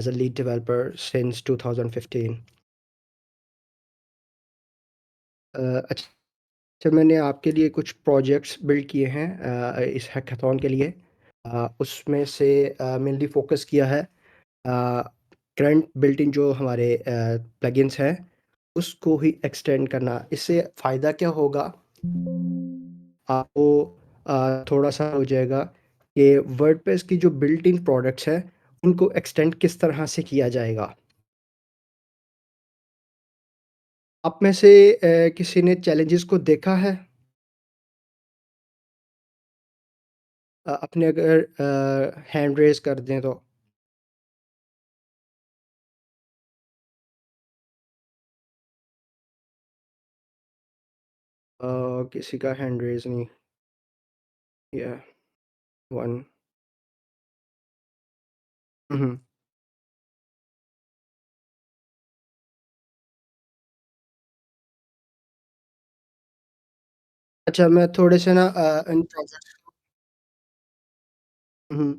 as a lead developer since 2015. अच्छा, मैंने आपके लिए कुछ प्रोजेक्ट्स बिल्ड किए हैं इस हैकाथॉन के लिए। उसमें से मेनली फ़ोकस किया है करंट बिल्ट इन जो हमारे प्लगइन्स हैं, उसको ही एक्सटेंड करना। इससे फ़ायदा क्या होगा, आपको थोड़ा-सा हो जाएगा कि वर्डप्रेस की जो बिल्ट इन प्रोडक्ट्स हैं, उनको एक्सटेंड किस तरह से किया जाएगा। आप में से किसी ने चैलेंजेस को देखा है? अपने अगर हैंड रेज़ कर दें तो। किसी का हैंड रेज़ नहीं किया। 1। हुँ, हुँ। अच्छा, मैं थोड़े से ना इन प्रोजेक्ट्स हुँ।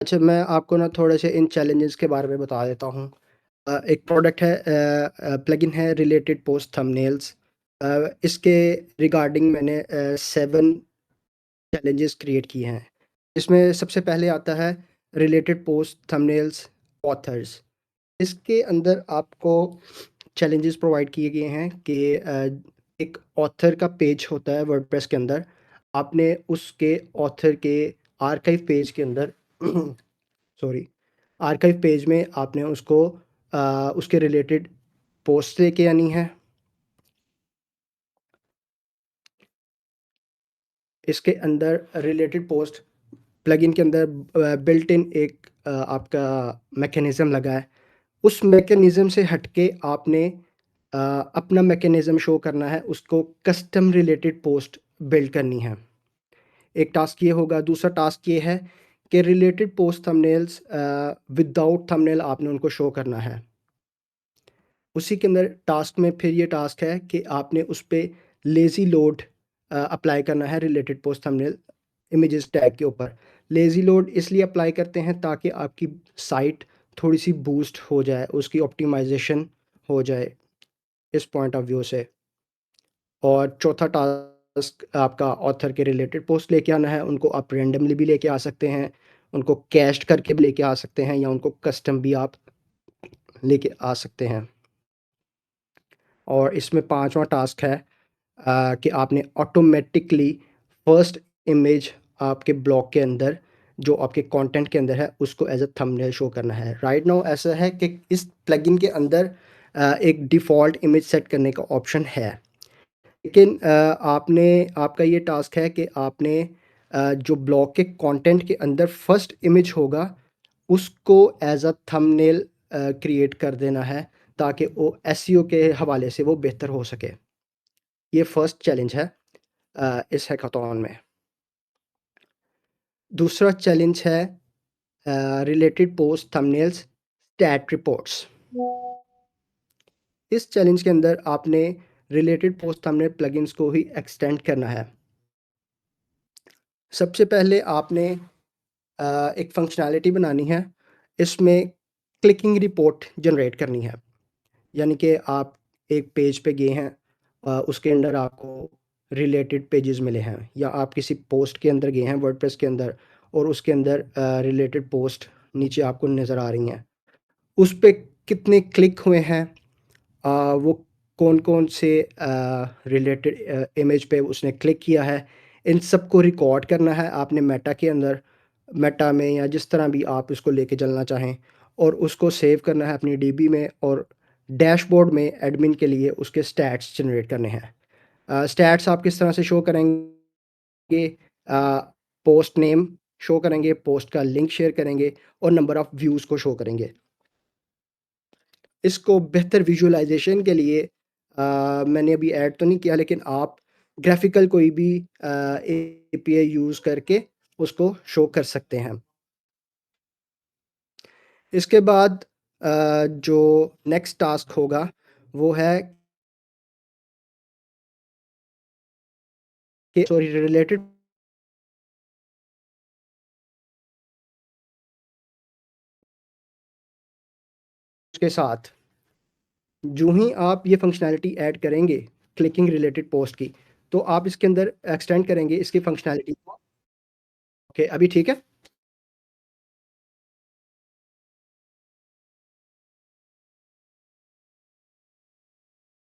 अच्छा, मैं आपको ना थोड़े से इन चैलेंजेस के बारे में बता देता हूँ। एक प्रोडक्ट है प्लगइन है रिलेटेड पोस्ट थंबनेल्स। इसके रिगार्डिंग मैंने 7 चैलेंजेस क्रिएट किए हैं। इसमें सबसे पहले आता है रिलेटेड पोस्ट थंबनेल्स ऑथर्स। इसके अंदर आपको चैलेंजेस प्रोवाइड किए गए हैं कि एक ऑथर का पेज होता है वर्डप्रेस के अंदर। आपने उसके ऑथर के आर्काइव पेज के अंदर सॉरी, आर्काइव पेज में आपने उसको उसके रिलेटेड पोस्ट लेके आनी है। इसके अंदर रिलेटेड पोस्ट प्लगइन के अंदर बिल्ट इन एक आपका मैकेनिज़्म लगा है। उस मैकेनिज़्म से हटके आपने अ, अपना मैकेनिज़्म शो करना है, उसको कस्टम रिलेटेड पोस्ट बिल्ड करनी है। एक टास्क ये होगा, दूसरा टास्क ये है कि related post thumbnails without thumbnail आपने उनको शो करना है। उसी के अंदर टास्क में फिर ये टास्क है कि आपने उस पे लेज़ी लोड अप्लाई करना है related post thumbnail images tag के ऊपर। लेज़ी लोड इसलिए अप्लाई करते हैं ताकि आपकी साइट थोड़ी-सी बूस्ट हो जाए, उसकी ऑप्टिमाइज़ेशन हो जाए इस पॉइंट ऑफ व्यू से। और चौथा टास्क आपका ऑथर के रिलेटेड पोस्ट लेके आना है, उनको आप रैंडमली भी लेके आ सकते हैं, उनको कैश्ड करके भी लेके आ सकते हैं या उनको कस्टम भी आप लेके आ सकते हैं। और इसमें पाँचवाँ टास्क है कि आपने ऑटोमेटिकली फर्स्ट इमेज आपके ब्लॉग के अंदर जो आपके कंटेंट के अंदर है उसको एज अ थंबनेल शो करना है। राइट नाउ ऐसा है कि इस प्लगइन के अंदर एक डिफ़ॉल्ट इमेज सेट करने का ऑप्शन है। लेकिन आपने आपका ये टास्क है कि आपने जो ब्लॉग के कंटेंट के अंदर फर्स्ट इमेज होगा उसको एज अ थंबनेल क्रिएट कर देना है ताकि वो एसईओ के हवाले से वो बेहतर हो सके। ये फर्स्ट चैलेंज है इस हैकाथॉन में। दूसरा चैलेंज है related post thumbnails stat reports. इस चैलेंज के अंदर आपने रिलेटेड पोस्ट थंबनेल प्लगइन्स को ही एक्सटेंड करना है। सबसे पहले आपने एक फंक्शनैलिटी बनानी है। इसमें क्लिकिंग रिपोर्ट जनरेट करनी है। यानी कि आप एक पेज पे गए हैं, उसके अंदर आपको रिलेटेड पेजेस मिले हैं या आप किसी पोस्ट के अंदर गए हैं वर्डप्रेस के अंदर और उसके अंदर रिलेटेड पोस्ट नीचे आपको नज़र आ रही हैं। उस पे कितने क्लिक हुए हैं, वो कौन-कौन से रिलेटेड इमेज पे उसने क्लिक किया है, इन सबको रिकॉर्ड करना है आपने मेटा के अंदर, मेटा में या जिस तरह भी आप इसको लेके चलना चाहें और उसको सेव करना है अपनी डीबी में और डैशबोर्ड में एडमिन के लिए उसके स्टैट्स जनरेट करने हैं। स्टैट्स आप किस तरह से शो करेंगे? पोस्ट नेम शो करेंगे, पोस्ट का लिंक शेयर करेंगे और नंबर ऑफ व्यूज़ को शो करेंगे। इसको बेहतर विजुअलाइज़ेशन के लिए मैंने अभी ऐड तो नहीं किया लेकिन आप ग्राफ़िकल कोई भी एपीआई यूज़ करके उसको शो कर सकते हैं। इसके बाद जो नेक्स्ट टास्क होगा वो है कि सॉरी रिलेटेड के साथ जो ही आप ये फंक्शनैलिटी ऐड करेंगे क्लिकिंग रिलेटेड पोस्ट की, तो आप इसके अंदर एक्सटेंड करेंगे इसकी फंक्शनैलिटी को। ओके, अभी ठीक है?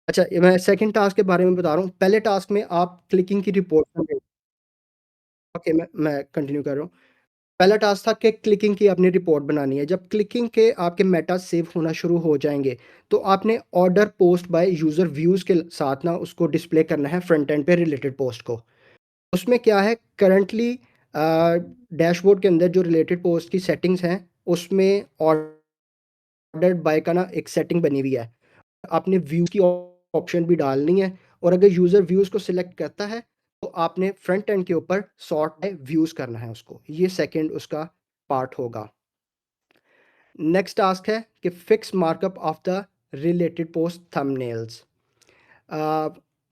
अच्छा, ये मैं सेकंड टास्क के बारे में बता रहा हूँ। पहले टास्क में आप क्लिकिंग की रिपोर्ट करेंगे। ओके, मैं कंटिन्यू कर रहा हूँ। पहला टास्क था कि क्लिकिंग की आपने रिपोर्ट बनानी है। जब क्लिकिंग के आपके मेटा सेव होना शुरू हो जाएँगे, तो आपने order post by user views के साथ ना उसको डिस्प्ले करना है फ्रंट एंड पे रिलेटेड पोस्ट को। उसमें क्या है करंटली डैशबोर्ड के अंदर जो रिलेटेड पोस्ट की सेटिंग्स हैं, उसमें ऑर्डर्ड बाय का ना एक सेटिंग बनी हुई है। आपने व्यू की ऑप्शन भी डालनी है और अगर यूज़र व्यूज़ को सिलेक्ट करता है, तो आपने फ्रंट एंड के ऊपर सॉर्ट बाय व्यूज़ करना है उसको। ये सेकंड उसका पार्ट होगा। नेक्स्ट टास्क है कि fix markup of the related post thumbnails.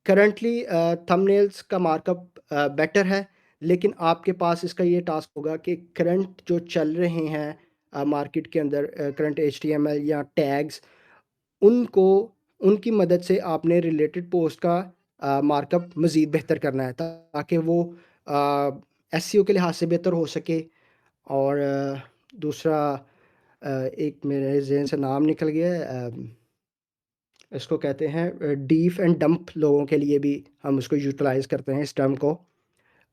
Currently thumbnails का मार्कअप बेटर है, लेकिन आपके पास इसका ये टास्क होगा कि करंट जो चल रहे हैं मार्केट के अंदर करंट एचटीएमएल या टैग्स, उनको उनकी मदद से आपने रिलेटेड पोस्ट का मार्कअप मज़ीद बेहतर करना है ताकि वो एसईओ के लिहाज से बेहतर हो सके। और दूसरा एक मेरे ज़हन से नाम निकल गया है, इसको कहते हैं डीफ एंड डंप लोगों के लिए भी हम उसको यूटिलाइज़ करते हैं इस टर्म को।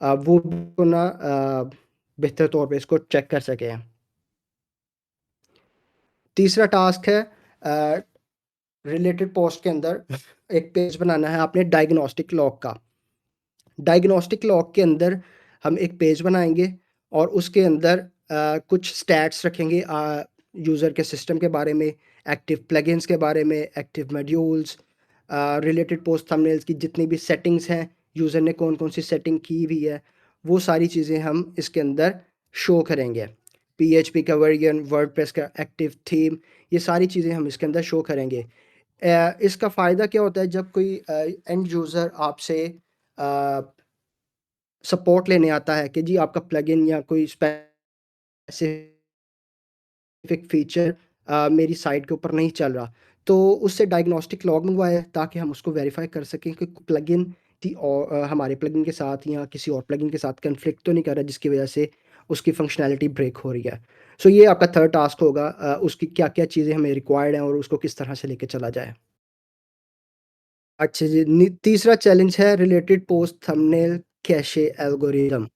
वो को ना बेहतर तौर पे इसको चेक कर सकें। तीसरा टास्क है रिलेटेड पोस्ट के अंदर एक पेज बनाना है आपने डायग्नोस्टिक लॉग का। डायग्नोस्टिक लॉग के अंदर हम एक पेज बनाएँगे और उसके अंदर कुछ स्टैट्स रखेंगे यूज़र के सिस्टम के बारे में, एक्टिव प्लगइन्स के बारे में, active modules, related post thumbnails की जितनी भी सेटिंग्स हैं, यूज़र ने कौन-कौन सी सेटिंग की हुई है, वो सारी चीज़ें हम इसके अंदर शो करेंगे। पीएचपी का वर्जन, वर्डप्रेस का एक्टिव थीम, ये सारी चीज़ें हम इसके अंदर शो करेंगे। इसका फ़ायदा क्या होता है जब कोई एंड यूज़र आपसे अ, सपोर्ट लेने आता है कि जी आपका प्लगइन या कोई स्पेसिफिक फीचर मेरी साइट के ऊपर नहीं चल रहा, तो उससे डायग्नोस्टिक लॉग मंगवाया है ताकि हम उसको वेरीफाई कर सकें कि प्लगइन हमारे प्लगइन के साथ या किसी और प्लगइन के साथ कन्फ्लिक्ट तो नहीं कर रहा जिसकी वजह से उसकी फंक्शनैलिटी ब्रेक हो रही है। सो ये आपका थर्ड टास्क होगा, उसकी क्या-क्या चीज़ें हमें रिक्वायर्ड हैं और उसको किस तरह से लेके चला जाए। अच्छा जी, तीसरा चैलेंज है related post thumbnail cache algorithm.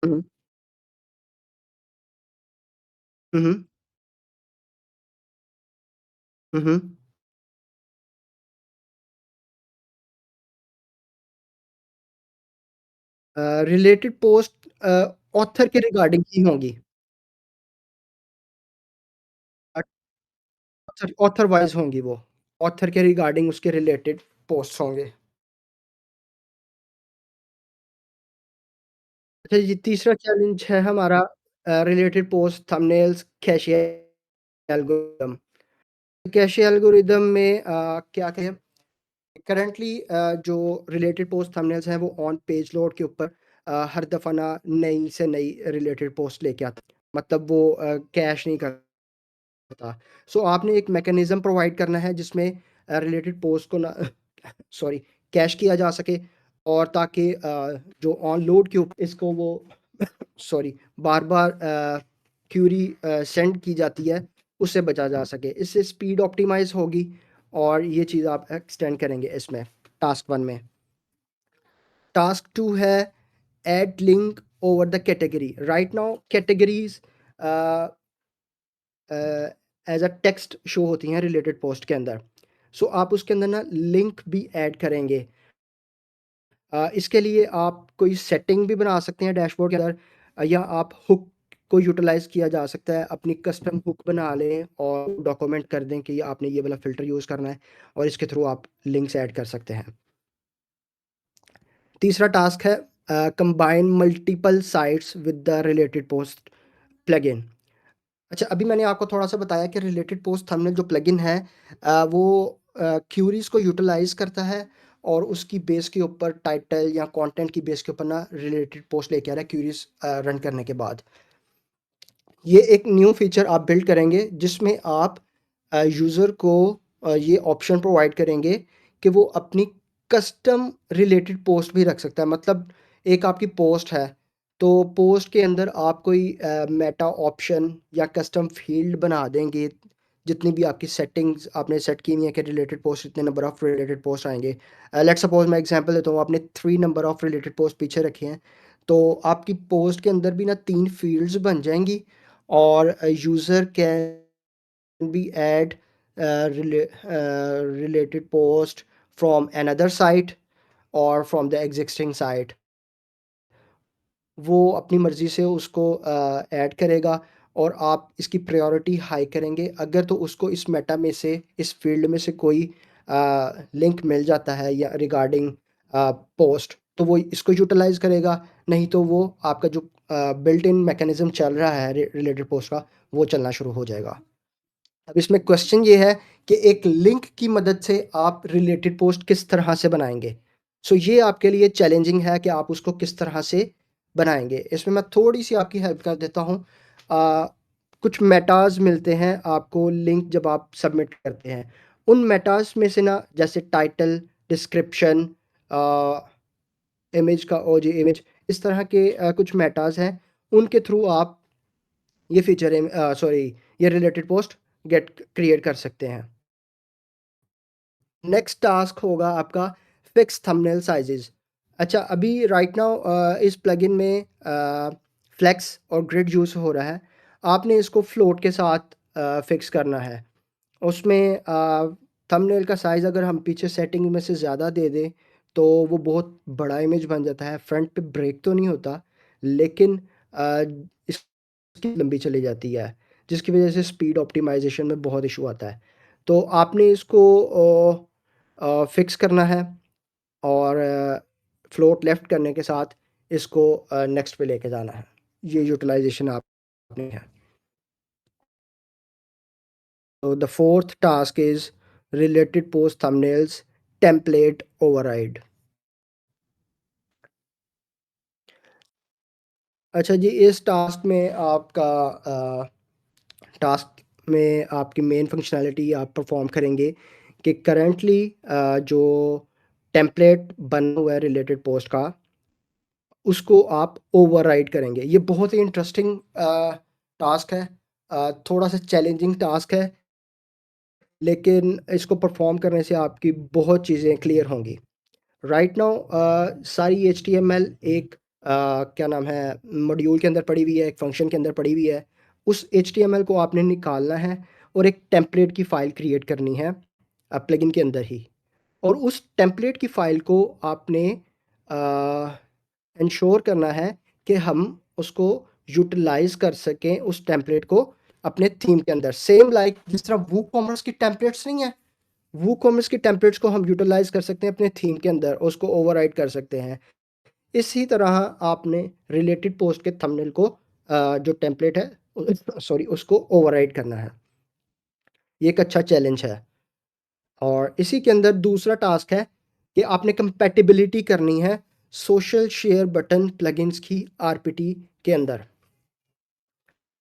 हुँ, हुँ, हुँ, हुँ, हुँ। रिलेटेड पोस्ट ऑथर के रिगार्डिंग ही होंगी। ऑथर ऑथर वाइज़ होंगी वो। ऑथर के रिगार्डिंग उसके रिलेटेड पोस्ट्स होंगे। अच्छा जी, तीसरा चैलेंज है हमारा related post thumbnails cache algorithm. Cache algorithm में क्या कहें करंटली जो रिलेटेड पोस्ट थंबनेल्स हैं वो ऑन पेज लोड के ऊपर हर दफ़ा ना नई से नई रिलेटेड पोस्ट लेके आता है। मतलब वो कैश नहीं करता। सो आपने एक मैकेनिज़्म प्रोवाइड करना है जिसमें रिलेटेड पोस्ट को ना सॉरी कैश किया जा सके और ताकि जो ऑन लोड के ऊपर इसको वो सॉरी बार-बार क्यूरी सेंड की जाती है, उससे बचा जा सके। इससे स्पीड ऑप्टिमाइज़ होगी और ये चीज़ आप एक्सटेंड करेंगे इसमें टास्क 1 में। टास्क 2 है add link over the category. Right now categories a as a text show होती हैं रिलेटेड पोस्ट के अंदर। सो आप उसके अंदर ना लिंक भी ऐड करेंगे। इसके लिए आप कोई सेटिंग भी बना सकते हैं डैशबोर्ड के अंदर या आप हुक को यूटिलाइज़ किया जा सकता है। अपनी कस्टम हुक बना लें और डॉक्यूमेंट कर दें कि आपने ये वाला फ़िल्टर यूज़ करना है और इसके थ्रू आप लिंक्स ऐड कर सकते हैं। तीसरा टास्क है combine multiple sites with the related post plugin. अच्छा, अभी मैंने आपको थोड़ा-सा बताया कि रिलेटेड पोस्ट थंबनेल जो प्लगइन है वो क्यूरीज़ को यूटिलाइज़ करता है और उसकी बेस के ऊपर टाइटल या कंटेंट की बेस के ऊपर ना रिलेटेड पोस्ट लेके आ रहा है क्यूरीज़ रन करने के बाद। ये एक न्यू फीचर आप बिल्ड करेंगे जिसमें आप यूज़र को ये ऑप्शन प्रोवाइड करेंगे कि वो अपनी कस्टम रिलेटेड पोस्ट भी रख सकता है। मतलब एक आपकी पोस्ट है, तो पोस्ट के अंदर आप कोई मेटा ऑप्शन या कस्टम फील्ड बना देंगे। जितनी भी आपकी सेटिंग्स आपने सेट की हुई है कि रिलेटेड पोस्ट इतने नंबर ऑफ रिलेटेड पोस्ट आएँगे। लेट्स सपोज़ मैं एग्ज़ाम्पल देता हूँ, आपने 3 नंबर ऑफ रिलेटेड पोस्ट पीछे रखे हैं, तो आपकी पोस्ट के अंदर भी ना 3 फील्ड्स बन जाएँगी और user can be add related post from another site or from the existing site. वो अपनी मर्ज़ी से उसको ऐड करेगा और आप इसकी प्रायोरिटी हाई करेंगे। अगर तो उसको इस मेटा में से, इस फ़ील्ड में से कोई लिंक मिल जाता है या रिगार्डिंग पोस्ट, तो वो इसको यूटिलाइज़ करेगा, नहीं तो वो आपका जो बिल्ट इन मैकेनिज़्म चल रहा है रिलेटेड पोस्ट का, वो चलना शुरू हो जाएगा। अब इसमें क्वेश्चन ये है कि एक लिंक की मदद से आप रिलेटेड पोस्ट किस तरह से बनाएँगे? सो ये आपके लिए चैलेंजिंग है कि आप उसको किस तरह से बनाएँगे। इसमें मैं थोड़ी-सी आपकी हेल्प कर देता हूँ। कुछ मेटाज़ मिलते हैं आपको लिंक जब आप सबमिट करते हैं। उन मेटाज़ में से ना जैसे टाइटल, डिस्क्रिप्शन, अ, इमेज का ओजी इमेज, इस तरह के कुछ मेटाज़ हैं, उनके थ्रू आप ये फीचर सॉरी, ये रिलेटेड पोस्ट गेट क्रिएट कर सकते हैं। नेक्स्ट टास्क होगा आपका फिक्स थंबनेल साइजेस। अच्छा, अभी राइट नाउ इस प्लगइन में फ्लेक्स और ग्रिड यूज़ हो रहा है। आपने इसको फ्लोट के साथ फिक्स करना है। उसमें थंबनेल का साइज़ अगर हम पीछे सेटिंग में से ज़्यादा दे दें तो वो बहुत बड़ा इमेज बन जाता है। फ्रंट पे ब्रेक तो नहीं होता, लेकिन इसकी लंबी चली जाती है, जिसकी वजह से स्पीड ऑप्टिमाइज़ेशन में बहुत इशू आता है। तो आपने इसको फिक्स करना है और फ्लोट लेफ़्ट करने के साथ इसको नेक्स्ट पे लेके जाना है। ये यूटिलाइज़ेशन आपने है। So the fourth task is related post thumbnails template override. अच्छा जी, इस टास्क में आपका टास्क में आपकी मेन फंक्शनैलिटी आप परफॉर्म करेंगे कि करंटली जो टेम्पलेट बना हुआ है रिलेटेड पोस्ट का, उसको आप ओवरराइड करेंगे। ये बहुत ही इंटरेस्टिंग टास्क है, थोड़ा सा चैलेंजिंग टास्क है, लेकिन इसको परफॉर्म करने से आपकी बहुत चीज़ें क्लियर होंगी। राइट नाउ सारी एचटीएमएल एक क्या नाम है मॉड्यूल के अंदर पड़ी हुई है, एक फंक्शन के अंदर पड़ी हुई है। उस एचटीएमएल को आपने निकालना है और एक टेम्पलेट की फ़ाइल क्रिएट करनी है प्लगइन के अंदर ही। और उस टेम्पलेट की फ़ाइल को आपने इंश्योर करना है कि हम उसको यूटिलाइज़ कर सकें उस टेम्पलेट को अपने थीम के अंदर। सेम लाइक जिस तरह वूकॉमर्स की टेम्पलेट्स नहीं है, वूकॉमर्स की टेम्पलेट्स को हम यूटिलाइज़ कर सकते हैं अपने थीम के अंदर, उसको ओवरराइड कर सकते हैं। इसी तरह आपने रिलेटेड पोस्ट के थंबनेल को जो टेम्पलेट है सॉरी, उसको ओवरराइड करना है। ये एक अच्छा चैलेंज है। और इसी के अंदर दूसरा टास्क है कि आपने कंपैटिबिलिटी करनी है सोशल शेयर बटन प्लगइन्स की आरपीटी के अंदर।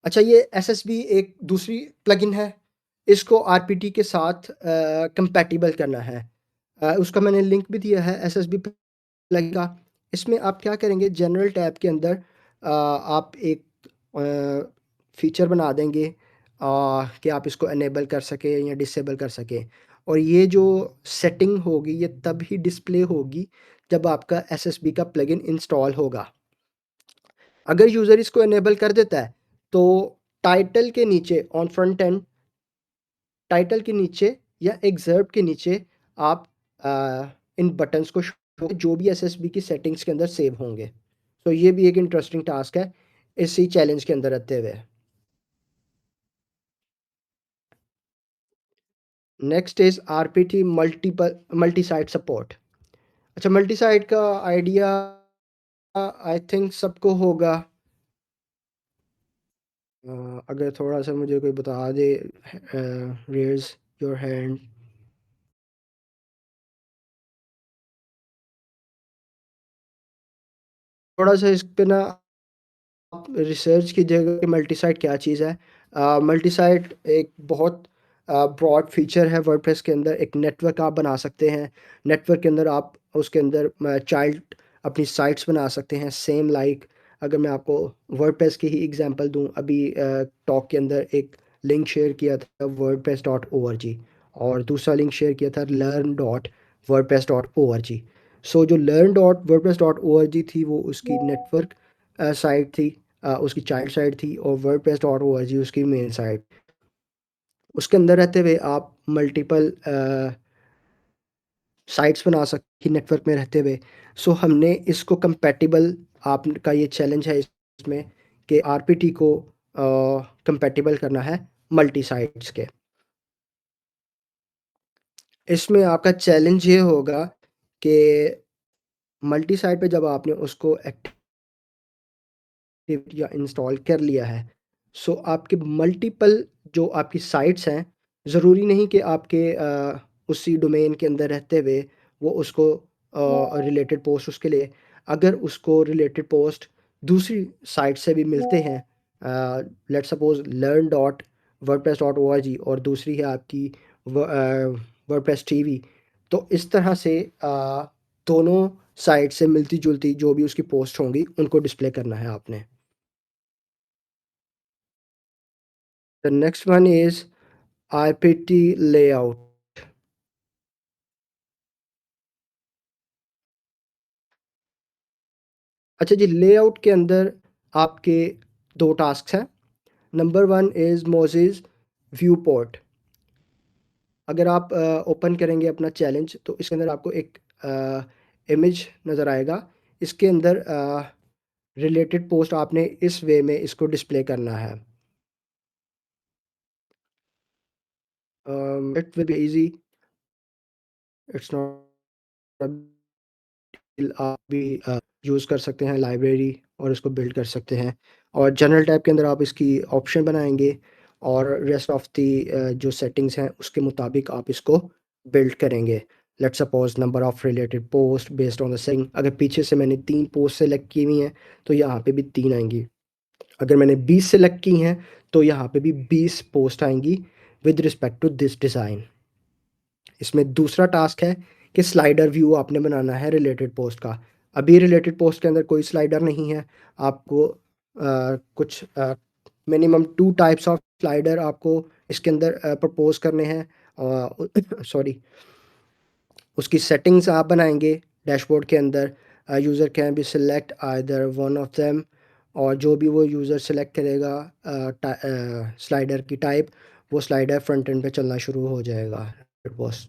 अच्छा, ये एसएसबी एक दूसरी प्लगइन है, इसको आरपीटी के साथ कंपैटिबल करना है। उसका मैंने लिंक भी दिया है एसएसबी प्लगइन का। इसमें आप क्या करेंगे, जनरल टैब के अंदर आप एक फीचर बना देंगे कि आप इसको इनेबल कर सकें या डिसेबल कर सकें। और ये जो सेटिंग होगी ये तब ही डिस्प्ले होगी जब आपका एसएसबी का प्लगइन इंस्टॉल होगा। अगर यूज़र इसको इनेबल कर देता है तो टाइटल के नीचे ऑन फ्रंट एंड, टाइटल के नीचे या एक्सर्प्ट के नीचे आप इन बटन्स को जो भी एसएसबी की सेटिंग्स के अंदर सेव होंगे। तो ये भी एक इंटरेस्टिंग टास्क है इसी चैलेंज के अंदर रहते हुए। Next is RPT multiple multi site support. अच्छा, मल्टी साइट का आइडिया आई थिंक सबको होगा। अगर थोड़ा सा मुझे कोई बता दे, रेज योर हैंड। थोड़ा सा इस पे ना आप रिसर्च कीजिएगा कि मल्टी-साइट क्या चीज़ है। मल्टी-साइट एक बहुत ब्रॉड फीचर है वर्डप्रेस के अंदर। एक नेटवर्क आप बना सकते हैं। नेटवर्क के अंदर आप उसके अंदर चाइल्ड अपनी साइट्स बना सकते हैं सेम लाइक। अगर मैं आपको वर्डप्रेस की ही एग्जांपल दूँ, अभी टॉक के अंदर एक लिंक शेयर किया था wordpress.org, और दूसरा लिंक शेयर किया था learn.wordpress.org। सो जो learn.wordpress.org थी वो उसकी नेटवर्क साइट थी, उसकी चाइल्ड साइट थी, और वर्डप्रेस.org उसकी मेन साइट। उसके अंदर रहते हुए आप मल्टीपल साइट्स बना सकते नेटवर्क में रहते हुए। सो हमने इसको कंपैटिबल, आपका ये चैलेंज है इसमें कि आरपीटी को कंपैटिबल करना है मल्टी साइट्स के। इसमें आपका चैलेंज ये होगा कि मल्टी साइट पे जब आपने उसको एक्टिव या इंस्टॉल कर लिया है, सो आपके मल्टीपल जो आपकी साइट्स हैं, ज़रूरी नहीं कि आपके उसी डोमेन के अंदर रहते हुए वो उसको रिलेटेड पोस्ट उसके लिए, अगर उसको रिलेटेड पोस्ट दूसरी साइट से भी मिलते हैं, let's suppose learn dot WordPress dot O R G, और दूसरी है आपकी वर्डप्रेस टीवी, तो इस तरह से दोनों साइट से मिलती जुलती जो भी उसकी पोस्ट होंगी उनको डिस्प्ले करना है आपने। The next one is IPT layout। अच्छा जी, लेआउट के अंदर आपके 2 टास्क्स हैं। Number 1 is Moses view port. अगर आप ओपन करेंगे अपना चैलेंज, तो इसके अंदर आपको एक इमेज नज़र आएगा। इसके अंदर रिलेटेड पोस्ट आपने इस वे में इसको डिस्प्ले करना है। It will be easy, it's not a आप भी यूज़ कर सकते हैं लाइब्रेरी और इसको बिल्ड कर सकते हैं, और जनरल टैब के अंदर आप इसकी ऑप्शन बनाएंगे, और रेस्ट ऑफ दी जो सेटिंग्स हैं उसके मुताबिक आप इसको बिल्ड करेंगे। Let's suppose number of related post based on the setting. अगर पीछे से मैंने 3 पोस्ट सेलेक्ट की हुई हैं तो यहाँ पे भी 3 आएंगी। अगर मैंने 20 सेलेक्ट की हैं तो यहाँ पे भी 20 पोस्ट आएंगी with respect to this design. इसमें दूसरा टास्क है कि स्लाइडर व्यू आपने बनाना है रिलेटेड पोस्ट का। अभी रिलेटेड पोस्ट के अंदर कोई स्लाइडर नहीं है। आपको कुछ मिनिमम 2 टाइप्स ऑफ स्लाइडर आपको इसके अंदर प्रपोज़ करने हैं। सॉरी, उसकी सेटिंग्स आप बनाएँगे डैशबोर्ड के अंदर। User can B select either one of them, और जो भी वो यूज़र सेलेक्ट करेगा स्लाइडर की टाइप, वो स्लाइडर फ्रंट एंड पे चलना शुरू हो जाएगा। बस।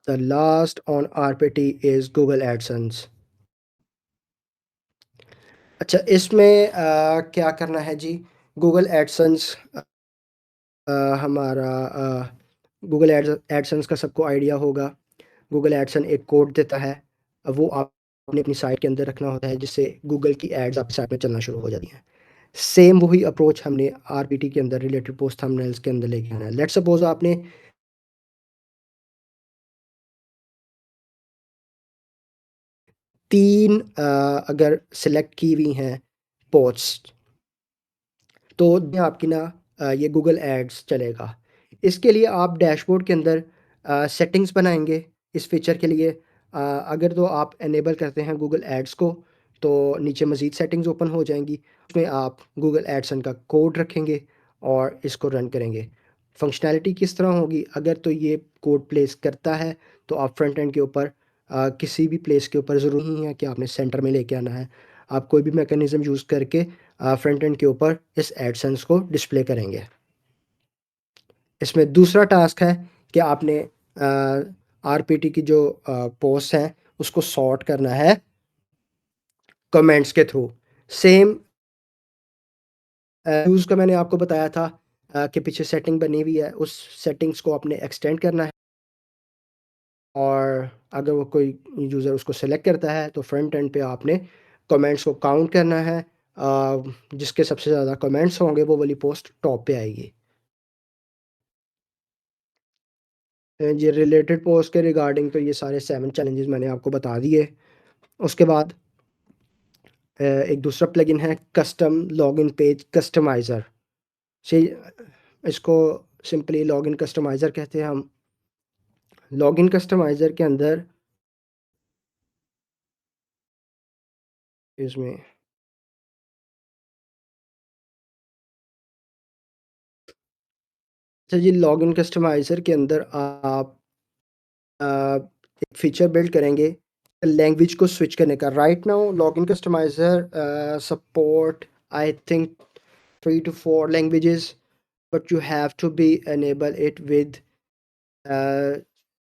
The last on RPT is Google AdSense। अच्छा, इसमें क्या करना है जी? गूगल एडसेंस हमारा गूगल एडसेंस का सबको आइडिया होगा। गूगल एडसेंस एक कोड देता है, वो आपने अपनी साइट के अंदर रखना होता है, जिससे गूगल की एड्स आपकी साइट में चलना शुरू हो जाती हैं। सेम वही अप्रोच हमने आरपीटी के अंदर रिलेटेड पोस्ट थंबनेल्स के अंदर लेके आना है। लेट्स सपोज आपने 3 अगर सेलेक्ट की हुई हैं पोस्ट, तो ये आपकी ना ये गूगल एड्स चलेगा। इसके लिए आप डैशबोर्ड के अंदर सेटिंग्स बनाएँगे इस फीचर के लिए। अगर तो आप इनेबल करते हैं गूगल एड्स को, तो नीचे मज़ीद सेटिंग्स ओपन हो जाएँगी। उसमें आप गूगल एडसन का कोड रखेंगे और इसको रन करेंगे। फंक्शनैलिटी किस तरह होगी? अगर तो ये कोड प्लेस करता है, तो आप फ्रंट एंड के ऊपर किसी भी प्लेस के ऊपर ज़रूरी नहीं है कि आपने सेंटर में लेके आना है। आप कोई भी मैकेनिज़्म यूज़ करके फ्रंट एंड के ऊपर इस एडसेंस को डिस्प्ले करेंगे। इसमें दूसरा टास्क है कि आपने आरपीटी की जो पोस्ट हैं उसको सॉर्ट करना है कमेंट्स के थ्रू। सेम यूज़ का मैंने आपको बताया था कि पीछे सेटिंग बनी हुई है, उस सेटिंग्स को आपने एक्सटेंड करना है, और अगर वो कोई यूज़र उसको सेलेक्ट करता है तो फ्रंट एंड पे आपने कमेंट्स को काउंट करना है। जिसके सबसे ज़्यादा कमेंट्स होंगे वो वाली पोस्ट टॉप पे आएगी। ये रिलेटेड पोस्ट के रिगार्डिंग तो ये सारे 7 चैलेंजेस मैंने आपको बता दिए। उसके बाद एक दूसरा प्लगइन है कस्टम लॉगिन पेज कस्टमाइज़र। से इसको सिंपली लॉगिन कस्टमाइज़र कहते हैं हम। लॉगिन कस्टमाइज़र के अंदर इसमें अच्छा जी, लॉगिन कस्टमाइज़र के अंदर आप अ, एक फ़ीचर बिल्ड करेंगे लैंग्वेज को स्विच करने का। Right now login customizer support I think 3 to 4 languages, but you have to be enable it with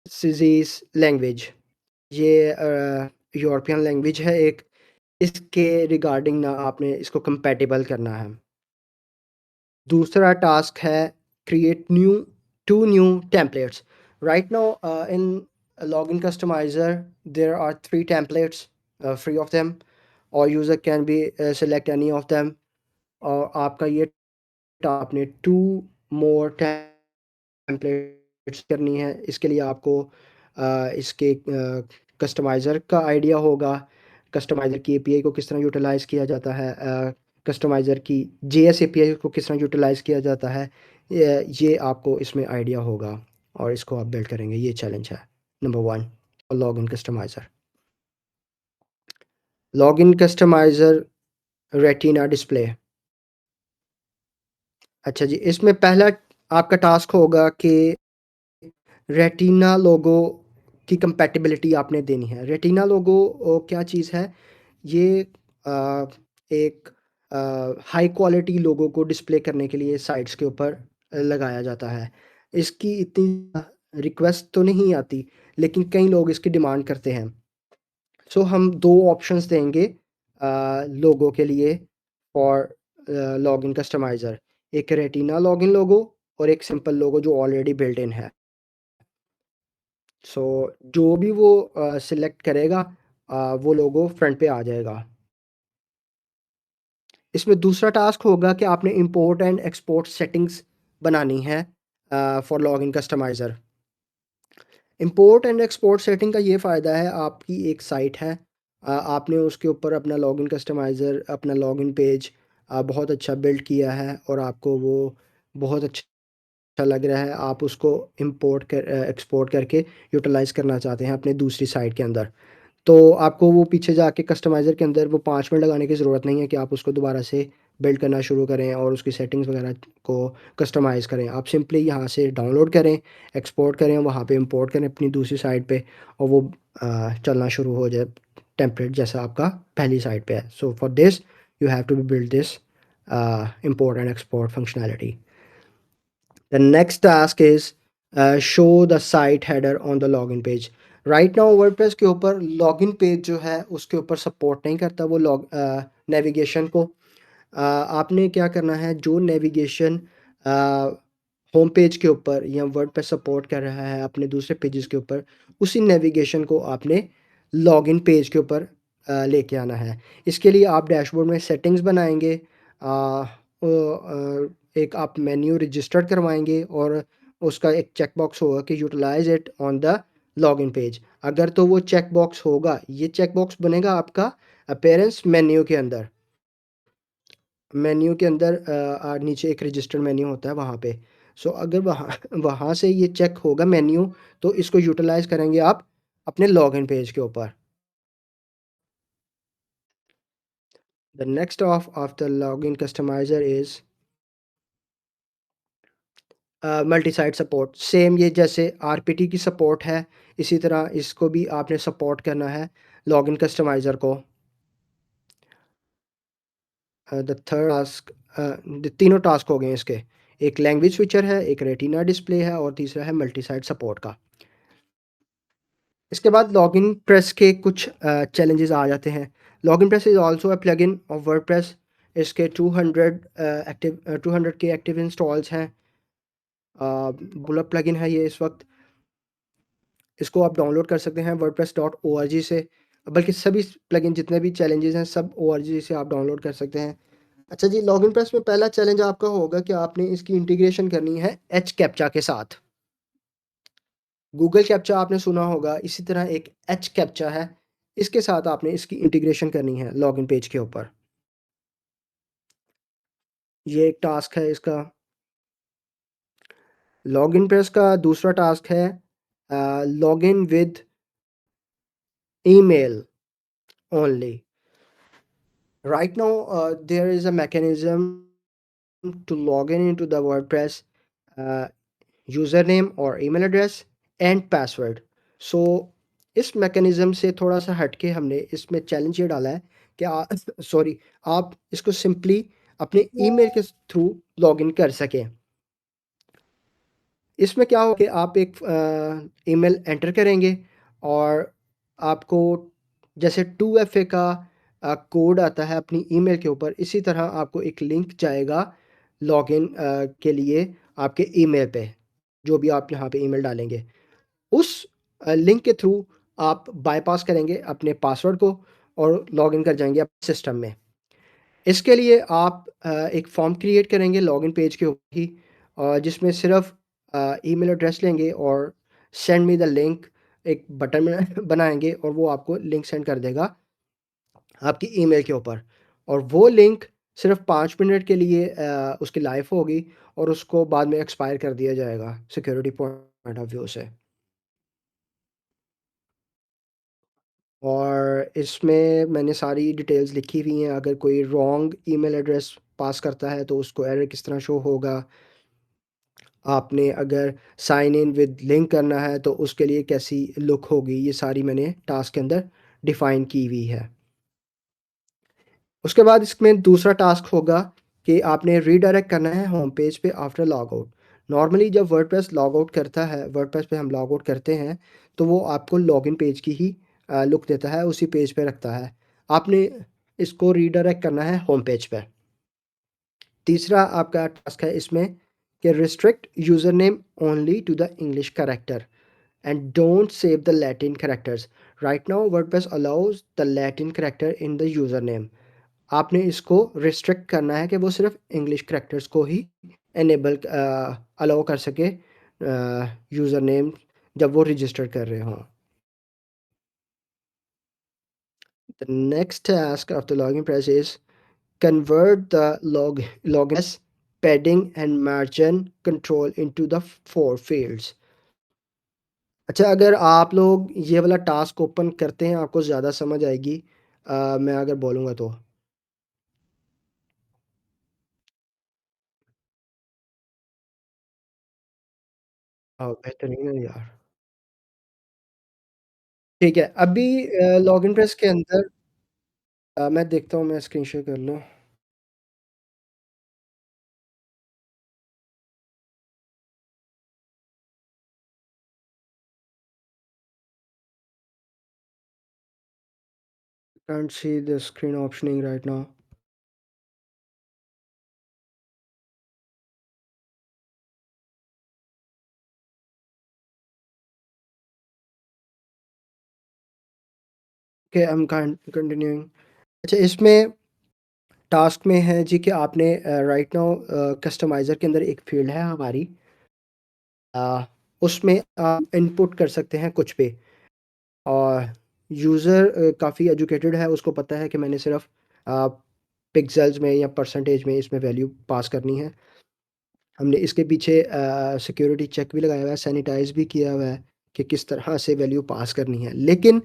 सीज़ीज़ लैंग्वेज। ये यूरोपियन लैंग्वेज है एक, इसके रिगार्डिंग ना आपने इसको कंपैटिबल करना है। दूसरा टास्क है create new 2 new templates. Right now in login customizer there are 3 templates, free of them, or user can be select any of them। और आपका ये आपने 2 मोर टेम्पलेट्स करनी है। इसके लिए आपको इसके कस्टमाइज़र का आइडिया होगा, कस्टमाइज़र की एपीआई को किस तरह यूटिलाइज़ किया जाता है, कस्टमाइज़र की जेएस एपीआई को किस तरह यूटिलाइज़ किया जाता है, ये आपको इसमें आइडिया होगा और इसको आप बिल्ड करेंगे। ये चैलेंज है number 1 login customizer. Login customizer retina display. अच्छा जी, इसमें पहला आपका टास्क होगा कि रेटिना लोगो की कंपैटिबिलिटी आपने देनी है। रेटिना लोगो क्या चीज़ है? ये एक हाई क्वालिटी लोगो को डिस्प्ले करने के लिए साइट्स के ऊपर लगाया जाता है। इसकी इतनी रिक्वेस्ट तो नहीं आती, लेकिन कई लोग इसकी डिमांड करते हैं। सो हम 2 ऑप्शंस देंगे लोगो के लिए फॉर लॉगिन कस्टमाइज़र। एक रेटिना लॉगिन लोगो और एक सिंपल लोगो जो ऑलरेडी बिल्ट इन है। सो जो भी वो सिलेक्ट करेगा वो लोगो फ्रंट पे आ जाएगा। इसमें दूसरा टास्क होगा कि आपने इंपोर्ट एंड एक्सपोर्ट सेटिंग्स बनानी है for login customizer. Import and export setting का ये फ़ायदा है, आपकी एक साइट है, आपने उसके ऊपर अपना लॉगिन कस्टमाइज़र, अपना लॉगिन पेज बहुत अच्छा बिल्ड किया है और आपको वो बहुत अच्छा लग रहा है। आप उसको एक्सपोर्ट करके यूटिलाइज़ करना चाहते हैं अपने दूसरी साइट के अंदर। तो आपको वो पीछे जाके कस्टमाइज़र के अंदर वो 5 मिनट लगाने की ज़रूरत नहीं है कि आप उसको दोबारा से बिल्ड करना शुरू करें और उसकी सेटिंग्स वगैरह को कस्टमाइज़ करें। आप सिंपली यहाँ से डाउनलोड करें, एक्सपोर्ट करें, वहाँ पे इंपोर्ट करें अपनी दूसरी साइट पे और वो चलना शुरू हो जाए टेम्पलेट जैसा आपका पहली साइट पे है। So for this you have to be build this import and export functionality. The next task is show the site header on the login page. Right now WordPress के ऊपर लॉगिन पेज जो है उसके ऊपर support नहीं करता वो navigation को। आपने क्या करना है, जो नेविगेशन होम पेज के ऊपर या वर्डप्रेस सपोर्ट कर रहा है अपने दूसरे पेजेस के ऊपर, उसी नेविगेशन को आपने लॉगिन पेज के ऊपर लेके आना है। इसके लिए आप डैशबोर्ड में सेटिंग्स बनाएंगे, एक आप मेन्यू रजिस्टर करवाएंगे और उसका एक चेक बॉक्स होगा कि utilize it on the login page. अगर तो वो चेक बॉक्स होगा, ये चेक बॉक्स बनेगा आपका अपीयरेंस मेन्यू के अंदर। मेन्यू के अंदर नीचे एक रजिस्टर्ड मेन्यू होता है वहाँ पे। सो अगर वहाँ वहाँ से ये चेक होगा मेन्यू, तो इसको यूटिलाइज़ करेंगे आप अपने लॉगिन पेज के ऊपर। The next of the login customizer is multi site support. Same ये जैसे आरपीटी की सपोर्ट है, इसी तरह इसको भी आपने सपोर्ट करना है लॉगिन कस्टमाइज़र को। द थर्ड टास्क, तीनों टास्क हो गए इसके। एक लैंग्वेज स्विचर है, एक रेटिना डिस्प्ले है और तीसरा है मल्टी साइट सपोर्ट का। इसके बाद लॉगिन प्रेस के कुछ चैलेंजेस आ जाते हैं। Login press is also a plugin of WordPress. इसके 200 के एक्टिव इंस्टॉल्स हैं। बुलप प्लगइन है ये इस वक्त। इसको आप डाउनलोड कर सकते हैं wordpress.org से, बल्कि सभी प्लगइन जितने भी चैलेंजेस हैं सब org से आप डाउनलोड कर सकते हैं। अच्छा जी, लॉगिन प्रेस में पहला चैलेंज आपका होगा कि आपने इसकी इंटीग्रेशन करनी है एच कैप्चा के साथ। गूगल कैप्चा आपने सुना होगा, इसी तरह एक एच कैप्चा है। इसके साथ आपने इसकी इंटीग्रेशन करनी है लॉगिन पेज के ऊपर। ये एक टास्क है इसका। लॉगिन पेज का दूसरा टास्क है login with email only. Right now, there is a mechanism to log in into the WordPress uh, username or email address and password. So इस मैकेनिज्म से थोड़ा सा हटके हमने इसमें चैलेंज ये डाला है कि सॉरी, आप इसको सिंपली अपने ईमेल के थ्रू लॉगिन कर सकें। इसमें क्या हो कि आप एक ईमेल एंटर करेंगे और आपको जैसे 2FA का कोड आता है अपनी ईमेल के ऊपर, इसी तरह आपको एक लिंक जाएगा लॉगिन के लिए आपके ईमेल पे, जो भी आप यहाँ पे ईमेल डालेंगे। उस लिंक के थ्रू आप बाईपास करेंगे अपने पासवर्ड को और लॉगिन कर जाएंगे अपने सिस्टम में। इसके लिए आप एक फॉर्म क्रिएट करेंगे लॉगिन पेज के ऊपर ही, जिसमें सिर्फ ईमेल एड्रेस लेंगे और सेंड मी द लिंक एक बटन बनाएंगे और वो आपको लिंक सेंड कर देगा आपकी ईमेल के ऊपर। और वो लिंक सिर्फ 5 मिनट के लिए उसकी लाइफ होगी और उसको बाद में एक्सपायर कर दिया जाएगा सिक्योरिटी पॉइंट ऑफ व्यू से। और इसमें मैंने सारी डिटेल्स लिखी हुई हैं, अगर कोई रॉन्ग ईमेल एड्रेस पास करता है तो उसको एरर किस तरह शो होगा, आपने अगर साइन इन विद लिंक करना है तो उसके लिए कैसी लुक होगी, ये सारी मैंने टास्क के अंदर डिफ़ाइन की हुई है। उसके बाद इसमें दूसरा टास्क होगा कि आपने रीडायरेक्ट करना है होम पेज पे आफ्टर लॉग आउट। नॉर्मली जब वर्डप्रेस लॉग आउट करता है, वर्डप्रेस पे हम लॉग आउट करते हैं तो वो आपको लॉगिन पेज की ही लुक देता है, उसी पेज पे रखता है। आपने इसको रीडायरेक्ट करना है होम पेज पे। तीसरा आपका टास्क है इसमें कि restrict user name only to the English character and don't save the Latin characters. Right now, WordPress allows the Latin character in the username. आपने इसको रिस्ट्रिक्ट करना है कि वो सिर्फ इंग्लिश करेक्टर्स को ही एनेबल अलाउ कर सके यूज़र नेम जब वो रजिस्टर कर रहे हों। The next task of the login process is convert the login as padding and margin control into the four fields. अच्छा, अगर आप लोग ये वाला टास्क ओपन करते हैं आपको ज़्यादा समझ आएगी मैं अगर बोलूँगा तो। हाँ, बेहतरीन है यार। ठीक है, अभी लॉगिन प्रेस के अंदर मैं देखता हूँ, मैं स्क्रीन शेयर कर लूँ। Can't see the screen opening right now. Okay, I am continuing. अच्छा, इसमें टास्क में है जी कि आपने राइट नाउ कस्टमाइज़र के अंदर एक फ़ील्ड है हमारी, अ, उसमें आप इनपुट कर सकते हैं कुछ भी। और यूज़र काफ़ी एजुकेटेड है, उसको पता है कि मैंने सिर्फ पिक्सेल्स में या परसेंटेज में इसमें वैल्यू पास करनी है। हमने इसके पीछे सिक्योरिटी चेक भी लगाया हुआ है, सैनिटाइज़ भी किया हुआ है कि किस तरह से वैल्यू पास करनी है। लेकिन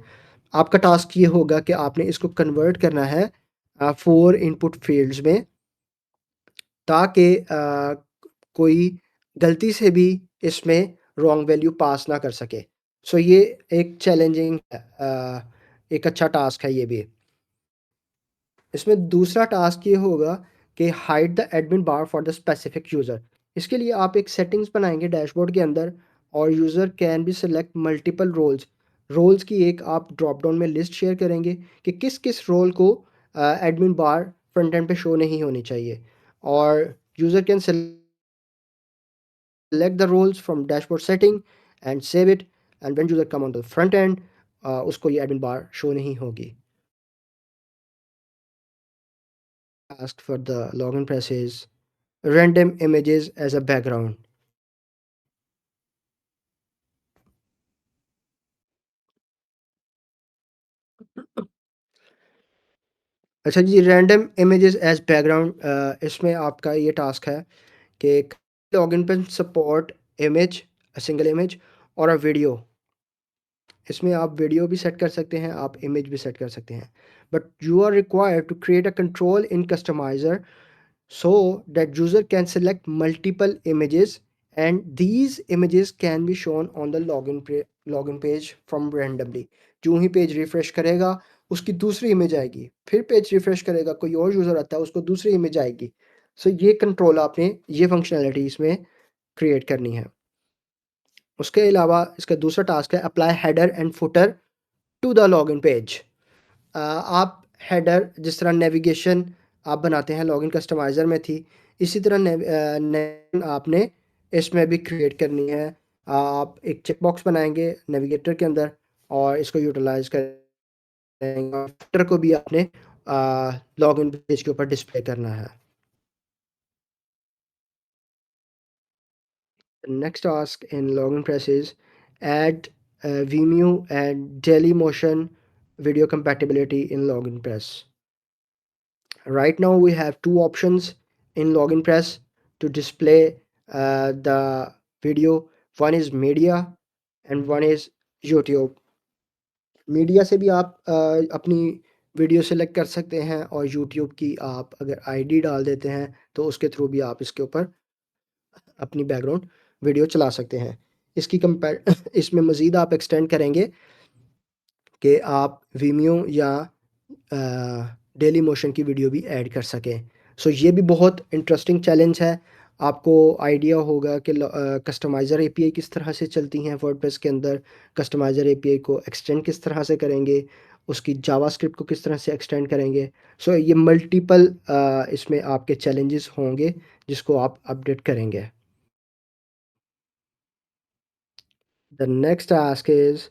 आपका टास्क ये होगा कि आपने इसको कन्वर्ट करना है 4 इनपुट फ़ील्ड्स में, ताकि कोई गलती से भी इसमें रॉन्ग वैल्यू पास ना कर सके। सो ये एक चैलेंजिंग एक अच्छा टास्क है ये भी। इसमें दूसरा टास्क ये होगा कि hide the admin bar for the specific user. इसके लिए आप एक सेटिंग्स बनाएंगे डैशबोर्ड के अंदर और user can be select multiple roles. Roles की एक आप ड्रॉप डाउन में लिस्ट शेयर करेंगे कि किस किस रोल को एडमिन बार फ्रंट एंड पे शो नहीं होनी चाहिए। और user can select the roles from dashboard setting and save it, and when user come on the front end उसको ये admin bar show नहीं होगी। Asked for the login process, random images as a background। अच्छा जी, random images as background, इसमें आपका ये task है कि लॉगिन पे सपोर्ट इमेज, सिंगल इमेज और अ वीडियो। इसमें आप वीडियो भी सेट कर सकते हैं, आप इमेज भी सेट कर सकते हैं। But you are required to create a control in customizer so that user can select multiple images and these images can be shown on the login page from randomly। जो ही page refresh करेगा उसकी दूसरी image आएगी, फिर page refresh करेगा कोई और user आता है उसको दूसरी इमेज आएगी। सो ये कंट्रोल आपने ये फंक्शनैलिटी इसमें क्रिएट करनी है। उसके अलावा इसका दूसरा टास्क है apply header and footer to the login page. आप हेडर जिस तरह नेविगेशन आप बनाते हैं लॉगिन कस्टमाइज़र में थी, इसी तरह आपने इसमें भी क्रिएट करनी है। आप एक चेक बॉक्स बनाएंगे नेविगेटर के अंदर और इसको यूटिलाइज करेंगे और फुटर को भी आपने लॉगिन पेज के ऊपर डिस्प्ले करना है। Next task in login press is add Vimeo and Dailymotion video compatibility in login press। Right now we have two options in login press to display the video. One is media and one is YouTube। Media से भी आप अपनी video select कर सकते हैं और YouTube की आप अगर आईडी डाल देते हैं तो उसके थ्रू भी आप इसके ऊपर अपनी बैकग्राउंड वीडियो चला सकते हैं। इसकी कंपेयर इसमें मज़ीद आप एक्सटेंड करेंगे कि आप वीमियो या डेली मोशन की वीडियो भी ऐड कर सकें। सो ये भी बहुत इंटरेस्टिंग चैलेंज है। आपको आइडिया होगा कि कस्टमाइज़र एपीआई किस तरह से चलती हैं वर्डप्रेस के अंदर, कस्टमाइज़र एपीआई को एक्सटेंड किस तरह से करेंगे, उसकी जावास्क्रिप्ट को किस तरह से एक्सटेंड करेंगे। सो ये मल्टीपल इसमें आपके चैलेंजेस होंगे जिसको आप अपडेट करेंगे। The next task is